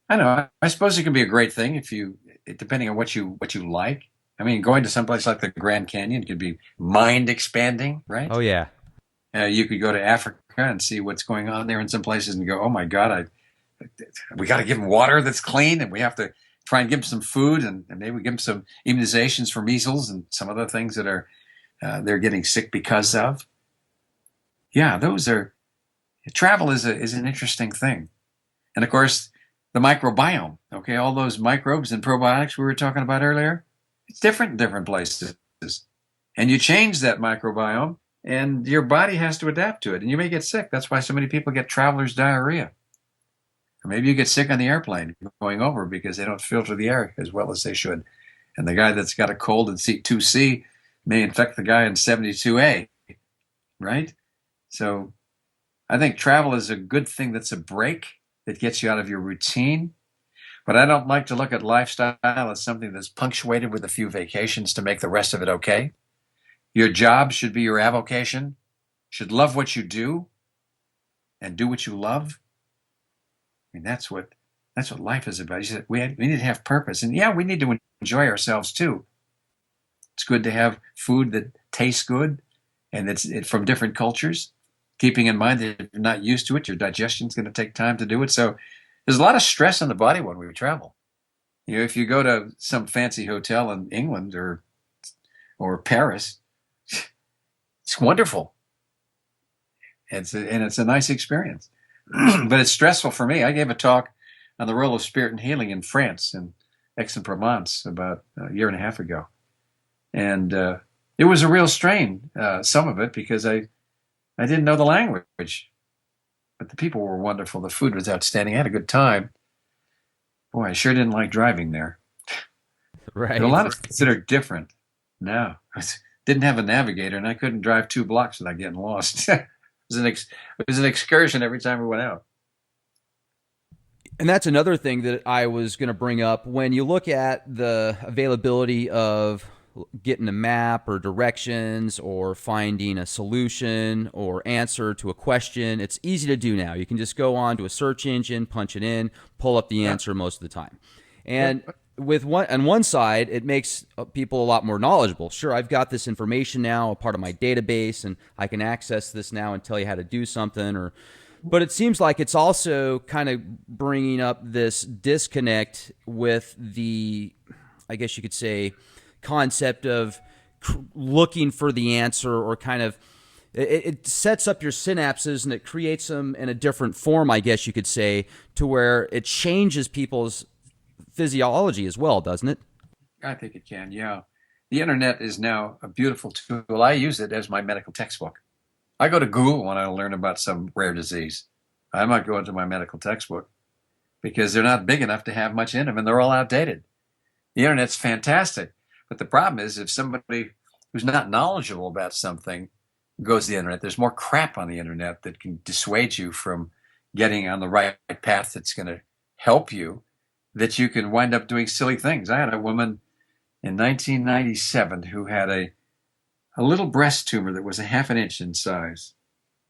I know. I suppose it can be a great thing depending on what you like. I mean, going to someplace like the Grand Canyon could be mind expanding, right? Oh, yeah. You could go to Africa and see what's going on there in some places and go, oh my God, we got to give them water that's clean, and we have to try and give them some food, and maybe give them some immunizations for measles and some other things that are they're getting sick because of. Yeah, travel is an interesting thing. And of course, the microbiome, okay, all those microbes and probiotics we were talking about earlier, it's different in different places. And you change that microbiome, and your body has to adapt to it, and you may get sick. That's why so many people get traveler's diarrhea. Or maybe you get sick on the airplane going over because they don't filter the air as well as they should. And the guy that's got a cold in seat 2C may infect the guy in 72A, right? So I think travel is a good thing that's a break that gets you out of your routine. But I don't like to look at lifestyle as something that's punctuated with a few vacations to make the rest of it okay. Your job should be your avocation. Should love what you do and do what you love. I mean, that's what life is about. You said we need to have purpose. And yeah, we need to enjoy ourselves too. It's good to have food that tastes good and it's from different cultures. Keeping in mind that if you're not used to it, your digestion's going to take time to do it. So there's a lot of stress on the body when we travel. You know, if you go to some fancy hotel in England or Paris, it's wonderful. And it's a nice experience. But it's stressful for me. I gave a talk on the role of spirit and healing in France, in Aix-en-Provence, about a year and a half ago. And it was a real strain, some of it, because I didn't know the language. But the people were wonderful. The food was outstanding. I had a good time. Boy, I sure didn't like driving there. Right. There are a lot of things that are different now. It's didn't have a navigator, and I couldn't drive 2 blocks without getting lost. It was an excursion every time we went out. And that's another thing that I was going to bring up. When you look at the availability of getting a map or directions or finding a solution or answer to a question, it's easy to do now. You can just go on to a search engine, punch it in, pull up the answer most of the time. And with on one side, it makes people a lot more knowledgeable. Sure, I've got this information now, a part of my database, and I can access this now and tell you how to do something. But it seems like it's also kind of bringing up this disconnect with the, I guess you could say, concept of looking for the answer, or kind of it sets up your synapses and it creates them in a different form, I guess you could say, to where it changes people's physiology as well, doesn't it? I think it can, yeah. The internet is now a beautiful tool. I use it as my medical textbook. I go to Google when I learn about some rare disease. I might go into my medical textbook because they're not big enough to have much in them, and they're all outdated. The internet's fantastic. But the problem is, if somebody who's not knowledgeable about something goes to the internet, there's more crap on the internet that can dissuade you from getting on the right path that's going to help you, that you can wind up doing silly things. I had a woman in 1997 who had a little breast tumor that was a half an inch in size.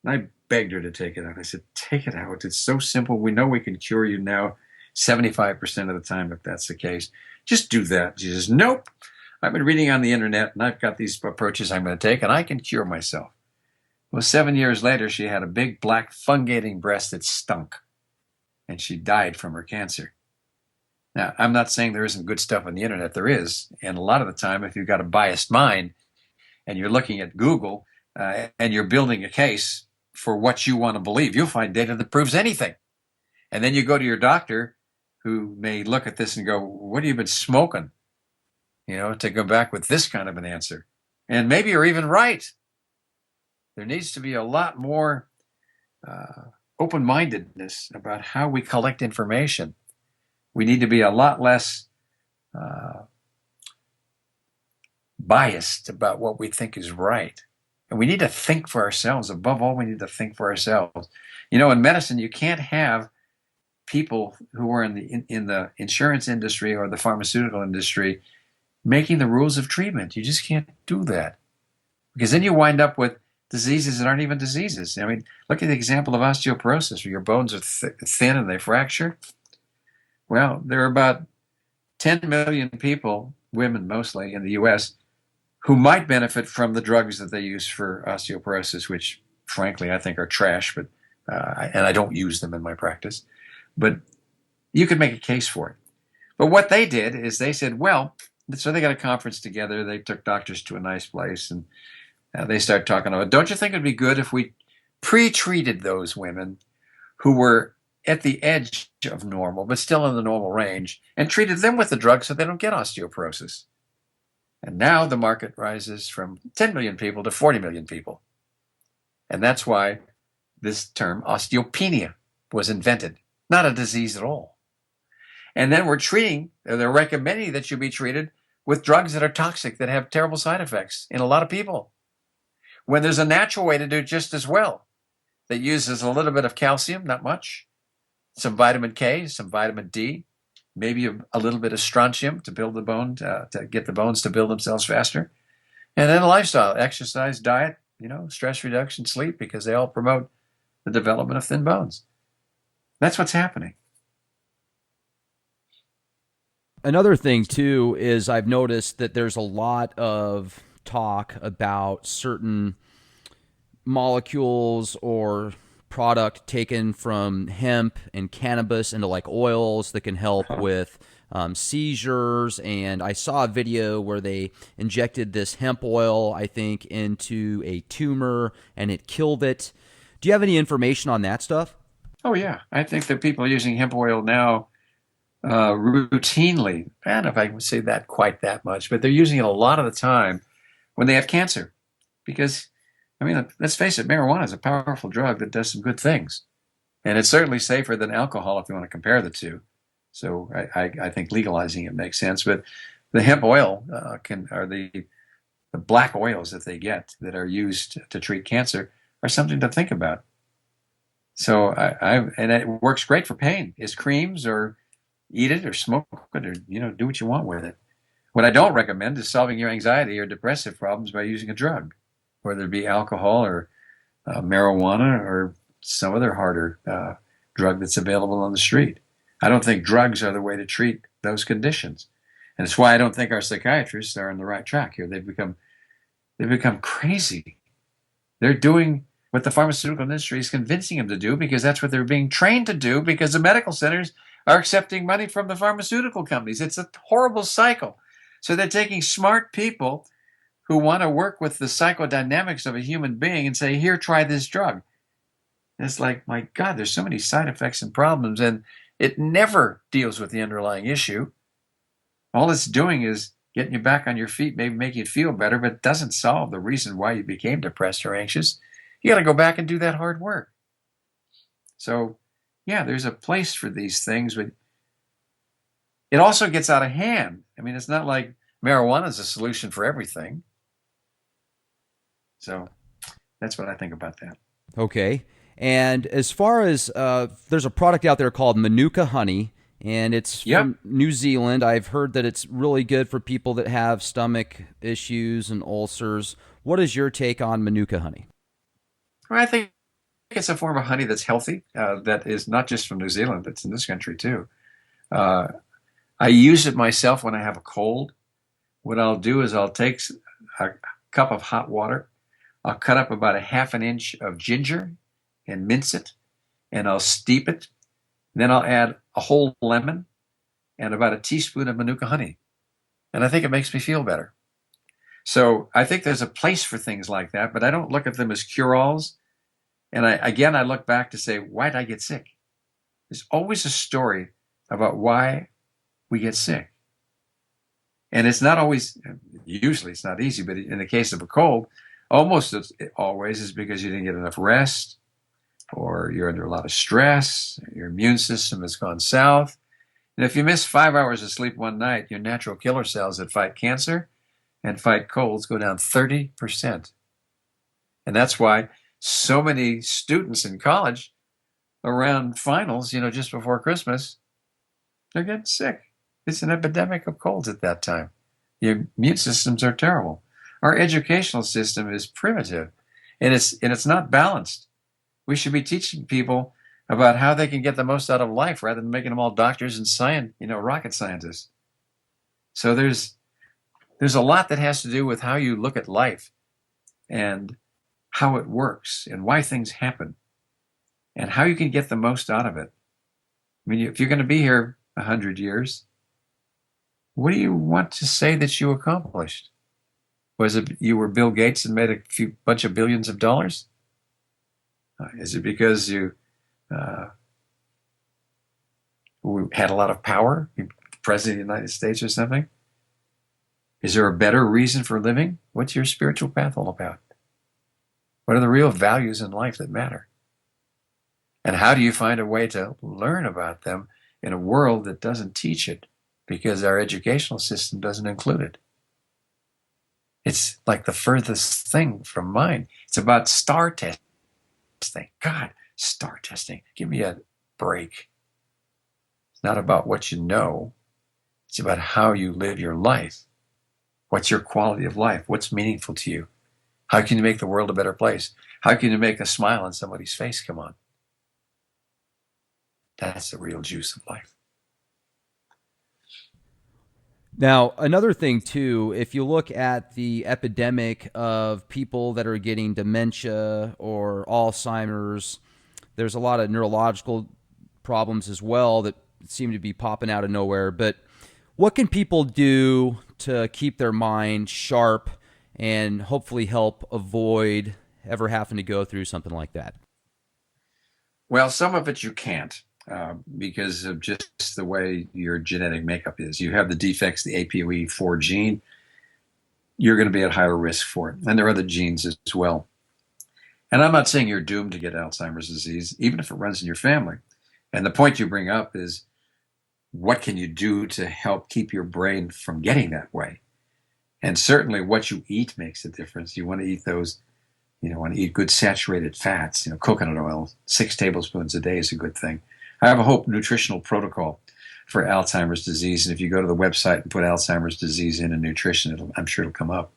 And I begged her to take it out. I said, take it out. It's so simple. We know we can cure you now 75% of the time if that's the case. Just do that. She says, nope. I've been reading on the internet, and I've got these approaches I'm going to take, and I can cure myself. Well, 7 years later, she had a big black fungating breast that stunk, and she died from her cancer. Now, I'm not saying there isn't good stuff on the internet. There is. And a lot of the time, if you've got a biased mind and you're looking at Google and you're building a case for what you want to believe, you'll find data that proves anything. And then you go to your doctor, who may look at this and go, what have you been smoking? To go back with this kind of an answer. And maybe you're even right. There needs to be a lot more open-mindedness about how we collect information. We need to be a lot less biased about what we think is right. And we need to think for ourselves. Above all, we need to think for ourselves. In medicine, you can't have people who are in the insurance industry or the pharmaceutical industry making the rules of treatment. You just can't do that, because then you wind up with diseases that aren't even diseases. I mean, look at the example of osteoporosis, where your bones are thin and they fracture. Well, there are about 10 million people, women mostly, in the U.S., who might benefit from the drugs that they use for osteoporosis, which, frankly, I think are trash, but and I don't use them in my practice. But you could make a case for it. But what they did is they said, well, so they got a conference together. They took doctors to a nice place, and they started talking about, don't you think it'd be good if we pre-treated those women who were at the edge of normal, but still in the normal range, and treated them with the drug so they don't get osteoporosis? And now the market rises from 10 million people to 40 million people. And that's why this term osteopenia was invented, not a disease at all. And then they're recommending that you be treated with drugs that are toxic, that have terrible side effects in a lot of people, when there's a natural way to do it just as well, that uses a little bit of calcium, not much, some vitamin K, some vitamin D, maybe a little bit of strontium to build the bone, to get the bones to build themselves faster. And then a lifestyle, exercise, diet, stress reduction, sleep, because they all promote the development of thin bones. That's what's happening. Another thing, too, is I've noticed that there's a lot of talk about certain molecules or product taken from hemp and cannabis into like oils that can help with seizures. And I saw a video where they injected this hemp oil, I think, into a tumor, and it killed it. Do you have any information on that stuff? Oh, yeah. I think that people are using hemp oil now routinely. I don't know if I would say that quite that much, but they're using it a lot of the time when they have cancer. Because, let's face it, marijuana is a powerful drug that does some good things. And it's certainly safer than alcohol if you want to compare the two. So I think legalizing it makes sense. But the hemp oil or the the black oils that they get that are used to treat cancer are something to think about. So and it works great for pain. Is creams, or eat it or smoke it, or do what you want with it. What I don't recommend is solving your anxiety or depressive problems by using a drug, whether it be alcohol or marijuana or some other harder drug that's available on the street. I don't think drugs are the way to treat those conditions. And it's why I don't think our psychiatrists are on the right track here. They've become crazy. They're doing what the pharmaceutical industry is convincing them to do because that's what they're being trained to do, because the medical centers are accepting money from the pharmaceutical companies. It's a horrible cycle. So they're taking smart people who want to work with the psychodynamics of a human being and say, here, try this drug. And it's like, my God, there's so many side effects and problems, and it never deals with the underlying issue. All it's doing is getting you back on your feet, maybe make you feel better, but it doesn't solve the reason why you became depressed or anxious. You got to go back and do that hard work. So, yeah, there's a place for these things, but it also gets out of hand. I mean, it's not like marijuana is a solution for everything. So that's what I think about that. Okay. And as far as there's a product out there called Manuka honey, and it's from New Zealand. I've heard that it's really good for people that have stomach issues and ulcers. What is your take on Manuka honey? Well, I think it's a form of honey that's healthy, that is not just from New Zealand, it's in this country too. I use it myself when I have a cold. What I'll do is I'll take a cup of hot water, I'll cut up about a half an inch of ginger and mince it, and I'll steep it. Then I'll add a whole lemon and about a teaspoon of Manuka honey. And I think it makes me feel better. So I think there's a place for things like that, but I don't look at them as cure-alls. And I look back to say, why did I get sick? There's always a story about why we get sick. And it's not always, usually it's not easy, but in the case of a cold, almost always is because you didn't get enough rest, or you're under a lot of stress, your immune system has gone south. And if you miss 5 hours of sleep one night, your natural killer cells that fight cancer and fight colds go down 30%. And that's why so many students in college around finals, just before Christmas, they're getting sick. It's an epidemic of colds at that time. Your immune systems are terrible. Our educational system is primitive, and it's not balanced. We should be teaching people about how they can get the most out of life rather than making them all doctors and rocket scientists. So there's a lot that has to do with how you look at life and how it works and why things happen and how you can get the most out of it. I mean, if you're going to be here 100 years, what do you want to say that you accomplished? Was it you were Bill Gates and made a bunch of billions of dollars? Is it because you had a lot of power, president of the United States or something? Is there a better reason for living? What's your spiritual path all about? What are the real values in life that matter? And how do you find a way to learn about them in a world that doesn't teach it because our educational system doesn't include it? It's like the furthest thing from mine. It's about star testing. God, star testing. Give me a break. It's not about what you know. It's about how you live your life. What's your quality of life? What's meaningful to you? How can you make the world a better place? How can you make a smile on somebody's face come on? That's the real juice of life. Now, another thing, too, if you look at the epidemic of people that are getting dementia or Alzheimer's, there's a lot of neurological problems as well that seem to be popping out of nowhere. But what can people do to keep their mind sharp and hopefully help avoid ever having to go through something like that? Well, some of it you can't. Because of just the way your genetic makeup is. You have the defects, the APOE4 gene, you're going to be at higher risk for it. And there are other genes as well. And I'm not saying you're doomed to get Alzheimer's disease, even if it runs in your family. And the point you bring up is, what can you do to help keep your brain from getting that way? And certainly what you eat makes a difference. You want to eat those, want to eat good saturated fats. Coconut oil, 6 tablespoons a day is a good thing. I have a whole nutritional protocol for Alzheimer's disease. And if you go to the website and put Alzheimer's disease in nutrition, I'm sure it'll come up.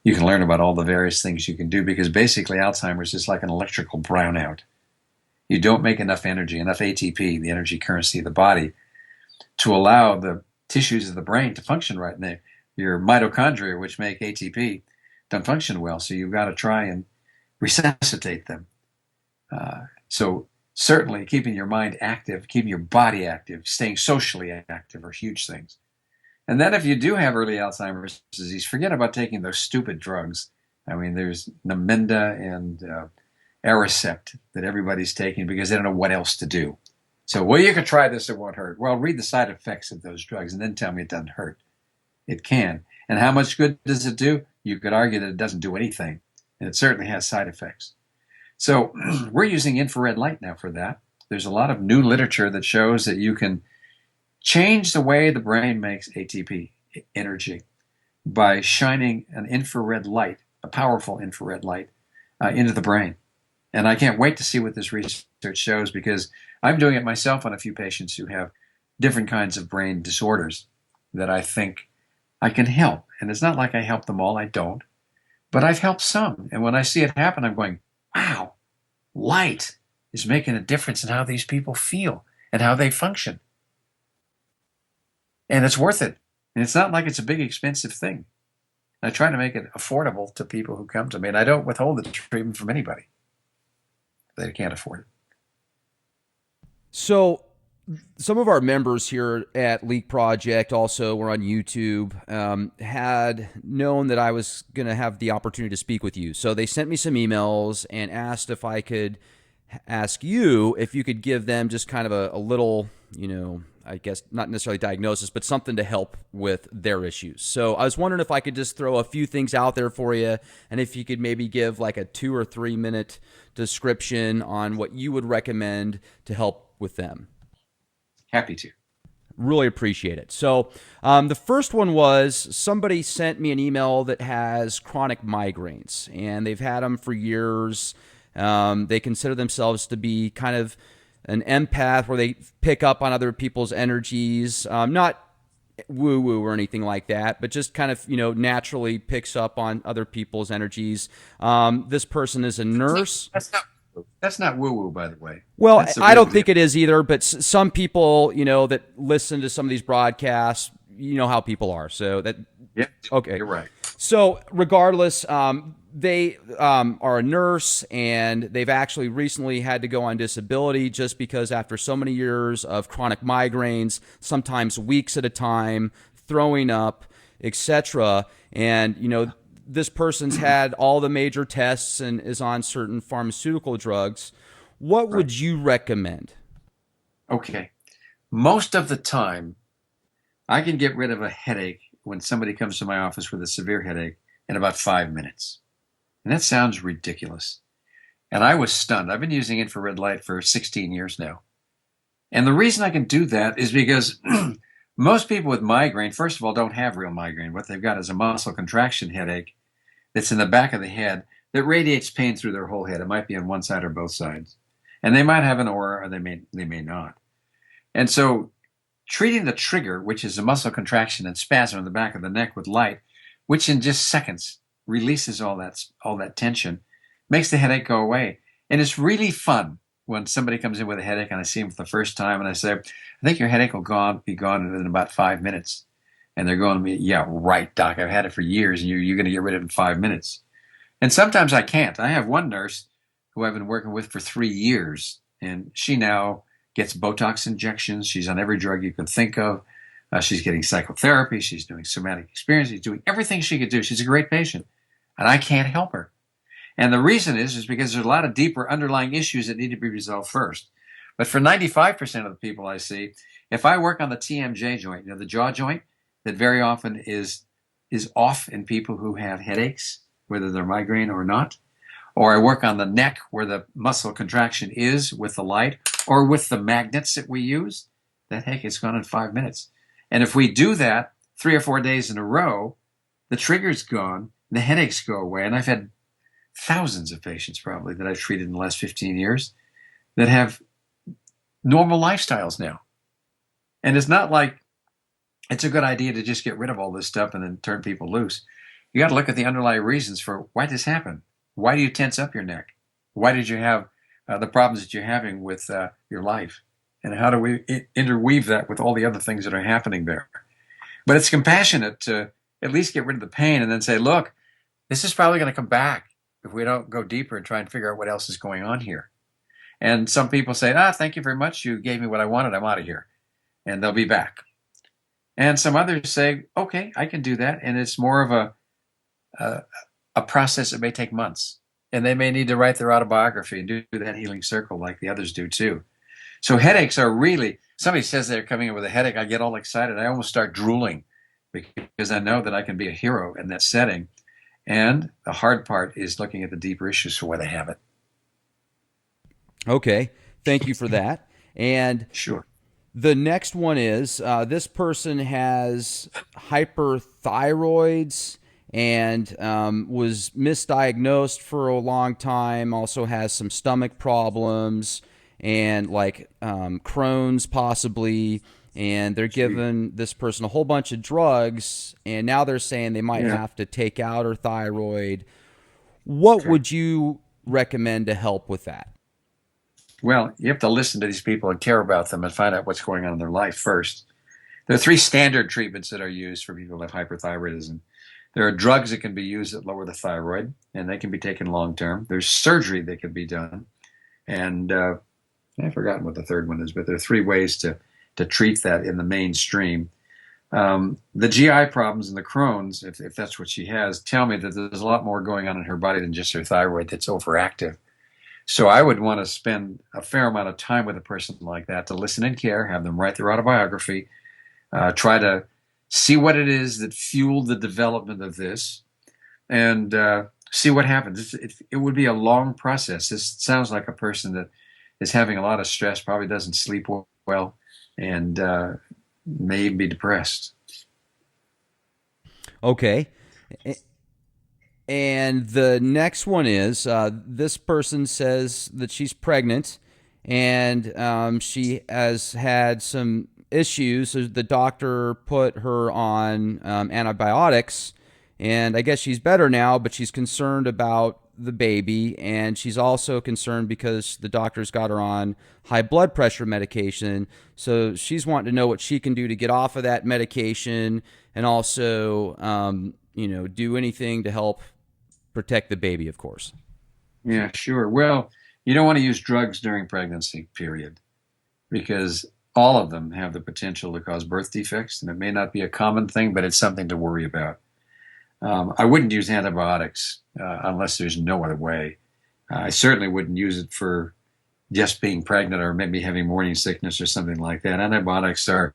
You can learn about all the various things you can do, because basically Alzheimer's is like an electrical brownout. You don't make enough energy, enough ATP, the energy currency of the body, to allow the tissues of the brain to function right. And your mitochondria, which make ATP, don't function well. So you've got to try and resuscitate them. So certainly keeping your mind active, keeping your body active, staying socially active are huge things. And then if you do have early Alzheimer's disease, forget about taking those stupid drugs. I mean, there's Namenda and Aricept that everybody's taking because they don't know what else to do. So, well, you could try this, it won't hurt. Well, read the side effects of those drugs and then tell me it doesn't hurt. It can. And how much good does it do? You could argue that it doesn't do anything. And it certainly has side effects. So we're using infrared light now for that. There's a lot of new literature that shows that you can change the way the brain makes ATP energy by shining an infrared light, a powerful infrared light, into the brain. And I can't wait to see what this research shows, because I'm doing it myself on a few patients who have different kinds of brain disorders that I think I can help. And it's not like I help them all, I don't. But I've helped some. And when I see it happen, I'm going, wow, light is making a difference in how these people feel and how they function. And it's worth it. And it's not like it's a big, expensive thing. I try to make it affordable to people who come to me. And I don't withhold the treatment from anybody. They can't afford it. So some of our members here at Leak Project, also were on YouTube, had known that I was going to have the opportunity to speak with you. So they sent me some emails and asked if I could ask you if you could give them just kind of a little, I guess not necessarily diagnosis, but something to help with their issues. So I was wondering if I could just throw a few things out there for you, and if you could maybe give like a 2 or 3 minute description on what you would recommend to help with them. Happy to. Really appreciate it. So the first one was somebody sent me an email that has chronic migraines, and they've had them for years. They consider themselves to be kind of an empath, where they pick up on other people's energies, not woo-woo or anything like that, but just kind of, naturally picks up on other people's energies. This person is a nurse. That's not woo-woo, by the way. Well, I don't think it is either, but some people, that listen to some of these broadcasts, how people are. So that, yeah, okay. You're right. So regardless, they are a nurse, and they've actually recently had to go on disability just because after so many years of chronic migraines, sometimes weeks at a time, throwing up, etc. And, this person's had all the major tests and is on certain pharmaceutical drugs. What would you recommend? Okay. Most of the time, I can get rid of a headache when somebody comes to my office with a severe headache in about 5 minutes. And that sounds ridiculous. And I was stunned. I've been using infrared light for 16 years now. And the reason I can do that is because most people with migraine, first of all, don't have real migraine. What they've got is a muscle contraction headache that's in the back of the head that radiates pain through their whole head. It might be on one side or both sides. And they might have an aura, or they may not. And so treating the trigger, which is a muscle contraction and spasm in the back of the neck, with light, which in just seconds releases all that tension, makes the headache go away. And it's really fun when somebody comes in with a headache and I see them for the first time and I say, I think your headache will be gone in about 5 minutes. And they're going to me, yeah, right, doc. I've had it for years, and you're going to get rid of it in 5 minutes. And sometimes I can't. I have one nurse who I've been working with for 3 years, and she now gets Botox injections. She's on every drug you can think of. She's getting psychotherapy. She's doing somatic experience. She's doing everything she could do. She's a great patient, and I can't help her. And the reason is because there's a lot of deeper underlying issues that need to be resolved first. But for 95% of the people I see, if I work on the TMJ joint, the jaw joint, that very often is off in people who have headaches, whether they're migraine or not, or I work on the neck where the muscle contraction is with the light, or with the magnets that we use, that headache is gone in 5 minutes. And if we do that 3 or 4 days in a row, the trigger's gone, the headaches go away. And I've had thousands of patients probably that I've treated in the last 15 years that have normal lifestyles now. And it's not like it's a good idea to just get rid of all this stuff and then turn people loose. You got to look at the underlying reasons for why this happened. Why do you tense up your neck? Why did you have the problems that you're having with your life? And how do we interweave that with all the other things that are happening there? But it's compassionate to at least get rid of the pain and then say, look, this is probably going to come back if we don't go deeper and try and figure out what else is going on here. And some people say, thank you very much. You gave me what I wanted. I'm out of here. And they'll be back. And some others say, okay, I can do that. And it's more of a process that may take months. And they may need to write their autobiography and do that healing circle like the others do too. So headaches are really, somebody says they're coming in with a headache, I get all excited. I almost start drooling because I know that I can be a hero in that setting. And the hard part is looking at the deeper issues for why they have it. Okay, thank you for that. And sure. The next one is this person has hyperthyroids and was misdiagnosed for a long time, also has some stomach problems and like Crohn's possibly, and they're giving this person a whole bunch of drugs, and now they're saying they might have to take out her thyroid. What would you recommend to help with that? Well, you have to listen to these people and care about them and find out what's going on in their life first. There are 3 standard treatments that are used for people who have hyperthyroidism. There are drugs that can be used that lower the thyroid, and they can be taken long-term. There's surgery that can be done. And I've forgotten what the third one is, but there are 3 ways to treat that in the mainstream. The GI problems and the Crohn's, if that's what she has, tell me that there's a lot more going on in her body than just her thyroid that's overactive. So I would want to spend a fair amount of time with a person like that to listen and care, have them write their autobiography, try to see what it is that fueled the development of this, and see what happens. It would be a long process. This sounds like a person that is having a lot of stress, probably doesn't sleep well, and may even be depressed. Okay. And the next one is this person says that she's pregnant and she has had some issues. So the doctor put her on antibiotics, and I guess she's better now, but she's concerned about the baby, and she's also concerned because the doctor's got her on high blood pressure medication. So she's wanting to know what she can do to get off of that medication and also, do anything to help protect the baby, of course. Yeah, sure. Well, you don't want to use drugs during pregnancy, period, because all of them have the potential to cause birth defects, and it may not be a common thing, but it's something to worry about. I wouldn't use antibiotics unless there's no other way. I certainly wouldn't use it for just being pregnant or maybe having morning sickness or something like that. Antibiotics are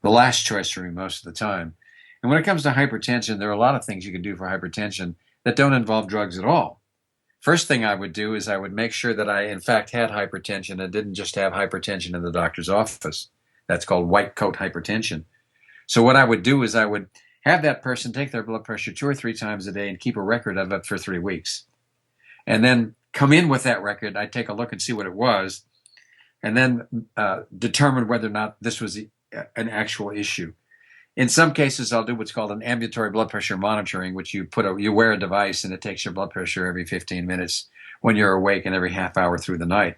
the last choice for me most of the time. And when it comes to hypertension, there are a lot of things you can do for hypertension that don't involve drugs at all. First thing I would do is I would make sure that I, in fact, had hypertension and didn't just have hypertension in the doctor's office. That's called white coat hypertension. So what I would do is I would have that person take their blood pressure 2 or 3 times a day and keep a record of it for 3 weeks. And then come in with that record. I'd take a look and see what it was, and then determine whether or not this was an actual issue. In some cases, I'll do what's called an ambulatory blood pressure monitoring, which you wear a device and it takes your blood pressure every 15 minutes when you're awake and every half hour through the night.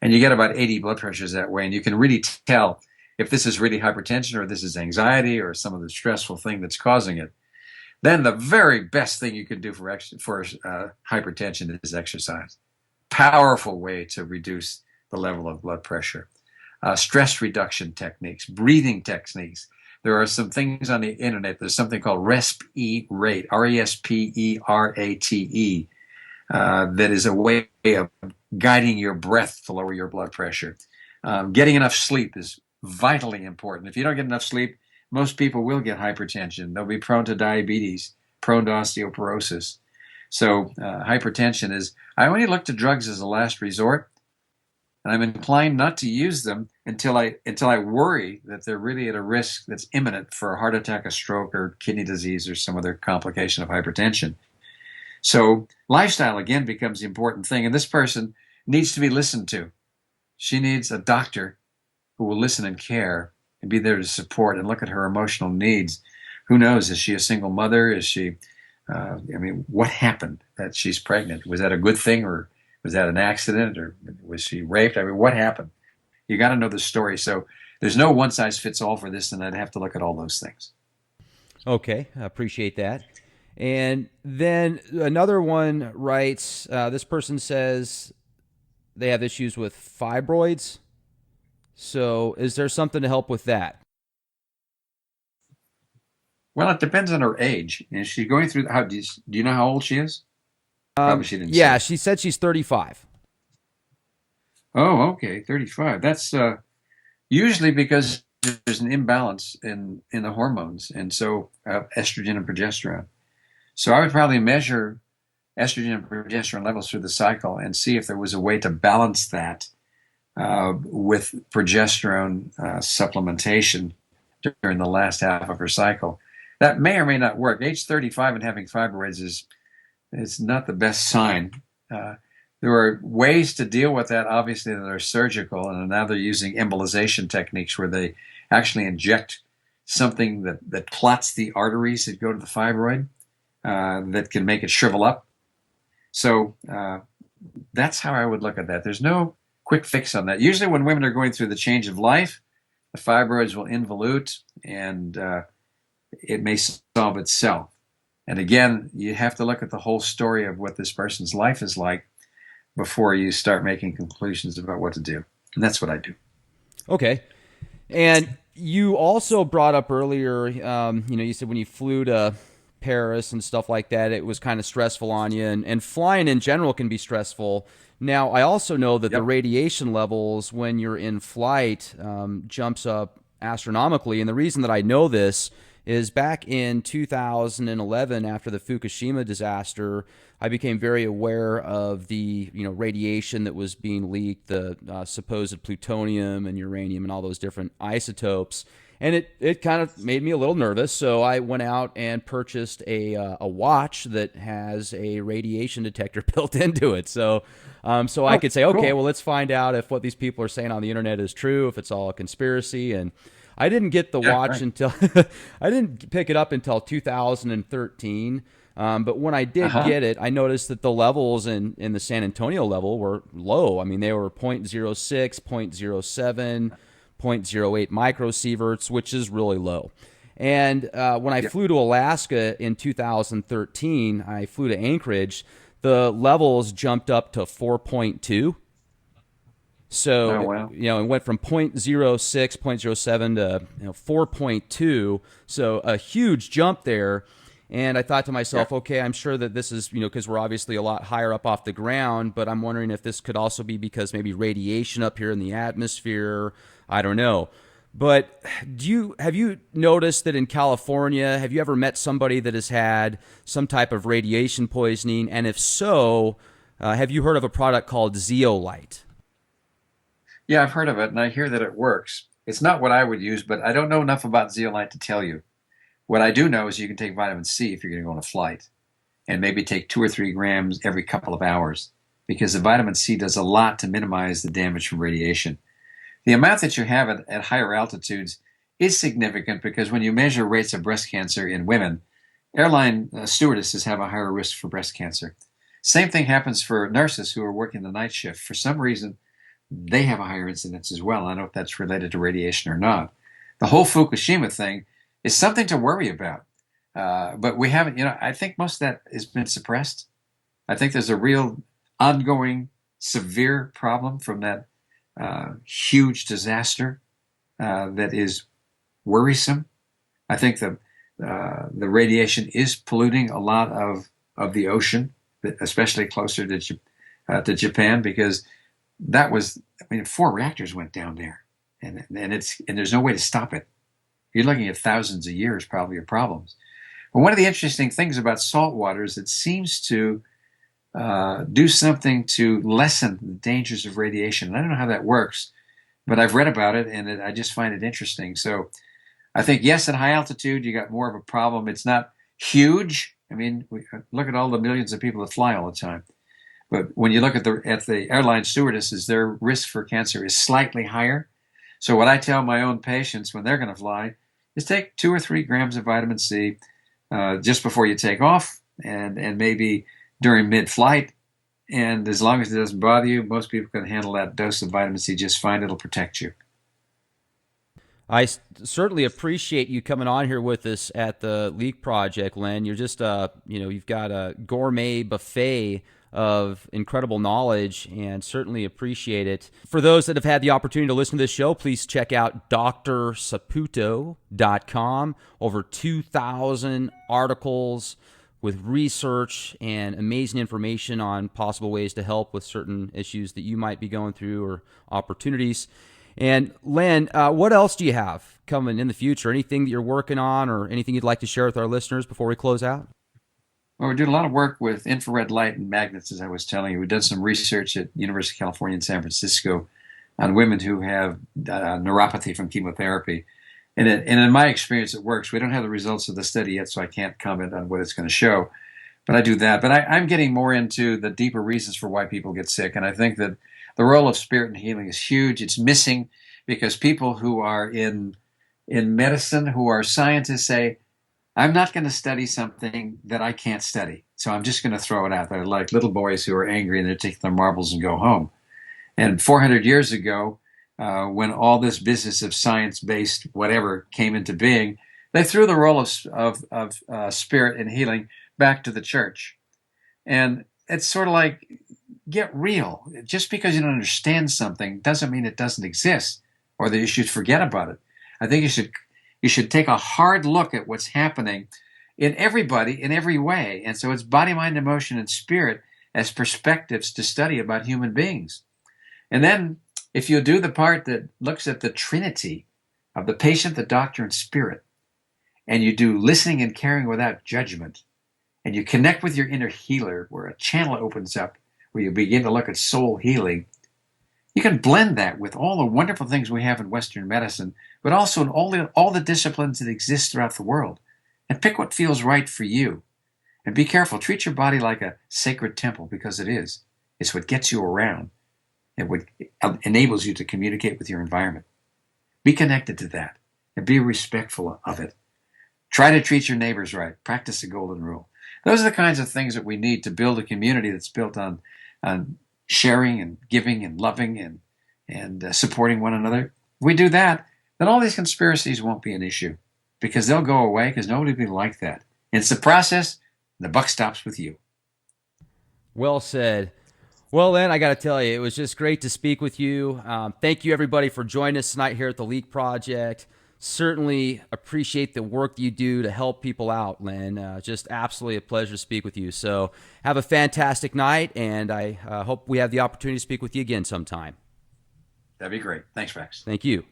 And you get about 80 blood pressures that way, and you can really tell if this is really hypertension or this is anxiety or some of the stressful thing that's causing it. Then the very best thing you can do for hypertension is exercise. Powerful way to reduce the level of blood pressure. Stress reduction techniques, breathing techniques. There are some things on the internet. There's something called RESPE-RATE, RESPERATE, that is a way of guiding your breath to lower your blood pressure. Getting enough sleep is vitally important. If you don't get enough sleep, most people will get hypertension. They'll be prone to diabetes, prone to osteoporosis. So hypertension is, I only look to drugs as a last resort. and I'm inclined not to use them until I worry that they're really at a risk that's imminent for a heart attack, a stroke, or kidney disease, or some other complication of hypertension. So lifestyle again becomes the important thing, and this person needs to be listened to. She needs a doctor who will listen and care and be there to support and look at her emotional needs. Who knows? Is she a single mother? Is she, what happened that she's pregnant? Was that a good thing, or was that an accident, or was she raped? What happened? You got to know the story. So there's no one size fits all for this, and I'd have to look at all those things. Okay, I appreciate that. And then another one writes, this person says they have issues with fibroids. So is there something to help with that? Well, it depends on her age. Is she going through, how do you know how old she is? Probably she didn't Yeah, say. she said she's 35. Oh, okay, 35. That's usually because there's an imbalance in the hormones, and so estrogen and progesterone. So I would probably measure estrogen and progesterone levels through the cycle and see if there was a way to balance that with progesterone supplementation during the last half of her cycle. That may or may not work. Age 35 and having fibroids is not the best sign. There are ways to deal with that, obviously, that are surgical, and now they're using embolization techniques where they actually inject something that clots the arteries that go to the fibroid, that can make it shrivel up. So that's how I would look at that. There's no quick fix on that. Usually when women are going through the change of life, the fibroids will involute, and it may solve itself. And again, you have to look at the whole story of what this person's life is like before you start making conclusions about what to do. And that's what I do. Okay. And you also brought up earlier, you said when you flew to Paris and stuff like that, it was kind of stressful on you, and flying in general can be stressful. Now, I also know that the radiation levels when you're in flight jumps up astronomically, and the reason that I know this is back in 2011, after the Fukushima disaster, I became very aware of the radiation that was being leaked, the supposed plutonium and uranium and all those different isotopes. And it kind of made me a little nervous, so I went out and purchased a watch that has a radiation detector built into it. So I could say, okay, cool. well, let's find out if what these people are saying on the internet is true, if it's all a conspiracy. And I didn't get the watch Right. until I didn't pick it up until 2013. But when I did get it, I noticed that the levels in the San Antonio level were low. I mean, they were 0.06, 0.07, zero 0.08 microsieverts, which is really low. And when I flew to Alaska in 2013, I flew to Anchorage, the levels jumped up to 4.2. So, Oh, wow. it went from 0.06, 0.07 to 4.2. So a huge jump there. And I thought to myself, okay, I'm sure that this is, because we're obviously a lot higher up off the ground, but I'm wondering if this could also be because maybe radiation up here in the atmosphere. I don't know. But have you noticed that in California, have you ever met somebody that has had some type of radiation poisoning? And if so, have you heard of a product called Zeolite? Yeah, I've heard of it, and I hear that it works. It's not what I would use, but I don't know enough about zeolite to tell you. What I do know is you can take vitamin C if you're going to go on a flight, and maybe take 2 or 3 grams every couple of hours, because the vitamin C does a lot to minimize the damage from radiation. The amount that you have at higher altitudes is significant, because when you measure rates of breast cancer in women, airline stewardesses have a higher risk for breast cancer. Same thing happens for nurses who are working the night shift. For some reason, they have a higher incidence as well. I don't know if that's related to radiation or not. The whole Fukushima thing is something to worry about. But we haven't, I think most of that has been suppressed. I think there's a real ongoing severe problem from that huge disaster that is worrisome. I think the radiation is polluting a lot of the ocean, especially closer to Japan, because that was, 4 reactors went down there, and there's no way to stop it. You're looking at thousands of years probably of problems. But one of the interesting things about salt water is it seems to do something to lessen the dangers of radiation. And I don't know how that works, but I've read about it, and I just find it interesting. So I think, yes, at high altitude, you got more of a problem. It's not huge. I mean, look at all the millions of people that fly all the time. But when you look at the airline stewardesses, their risk for cancer is slightly higher. So what I tell my own patients when they're going to fly is take 2 or 3 grams of vitamin C just before you take off, and maybe during mid-flight. And as long as it doesn't bother you, most people can handle that dose of vitamin C just fine. It'll protect you. I certainly appreciate you coming on here with us at the Leak Project, Len. You're just, you've got a gourmet buffet of incredible knowledge, and certainly appreciate it. For those that have had the opportunity to listen to this show, please check out drsaputo.com. Over 2,000 articles with research and amazing information on possible ways to help with certain issues that you might be going through or opportunities. And Len, what else do you have coming in the future? Anything that you're working on or anything you'd like to share with our listeners before we close out? Well, we're doing a lot of work with infrared light and magnets, as I was telling you. We've done some research at University of California in San Francisco on women who have neuropathy from chemotherapy. And in my experience, it works. We don't have the results of the study yet, so I can't comment on what it's going to show. But I do that. But I'm getting more into the deeper reasons for why people get sick. And I think that the role of spirit in healing is huge. It's missing because people who are in medicine, who are scientists, say, I'm not going to study something that I can't study. So I'm just going to throw it out. They're like little boys who are angry and they take their marbles and go home. And 400 years ago, when all this business of science-based whatever came into being, they threw the role of spirit and healing back to the church. And it's sort of like, get real. Just because you don't understand something doesn't mean it doesn't exist or that you should forget about it. I think you should take a hard look at what's happening in everybody in every way. And so it's body, mind, emotion, and spirit as perspectives to study about human beings. And then if you do the part that looks at the trinity of the patient, the doctor, and spirit, and you do listening and caring without judgment, and you connect with your inner healer where a channel opens up, where you begin to look at soul healing, you can blend that with all the wonderful things we have in Western medicine, but also in all the disciplines that exist throughout the world, and pick what feels right for you. And be careful. Treat your body like a sacred temple, because it is. It's what gets you around and what enables you to communicate with your environment. Be connected to that and be respectful of it. Try to treat your neighbors right. Practice the golden rule. Those are the kinds of things that we need to build a community that's built on sharing and giving and loving and supporting one another. If we do that, then all these conspiracies won't be an issue, because they'll go away, because nobody will be like that. It's the process. The buck stops with you. Well said. Well, Len, I got to tell you, it was just great to speak with you. Thank you, everybody, for joining us tonight here at the Leak Project. Certainly appreciate the work that you do to help people out, Len. Just absolutely a pleasure to speak with you. So have a fantastic night, and I hope we have the opportunity to speak with you again sometime. That'd be great. Thanks, Rex. Thank you.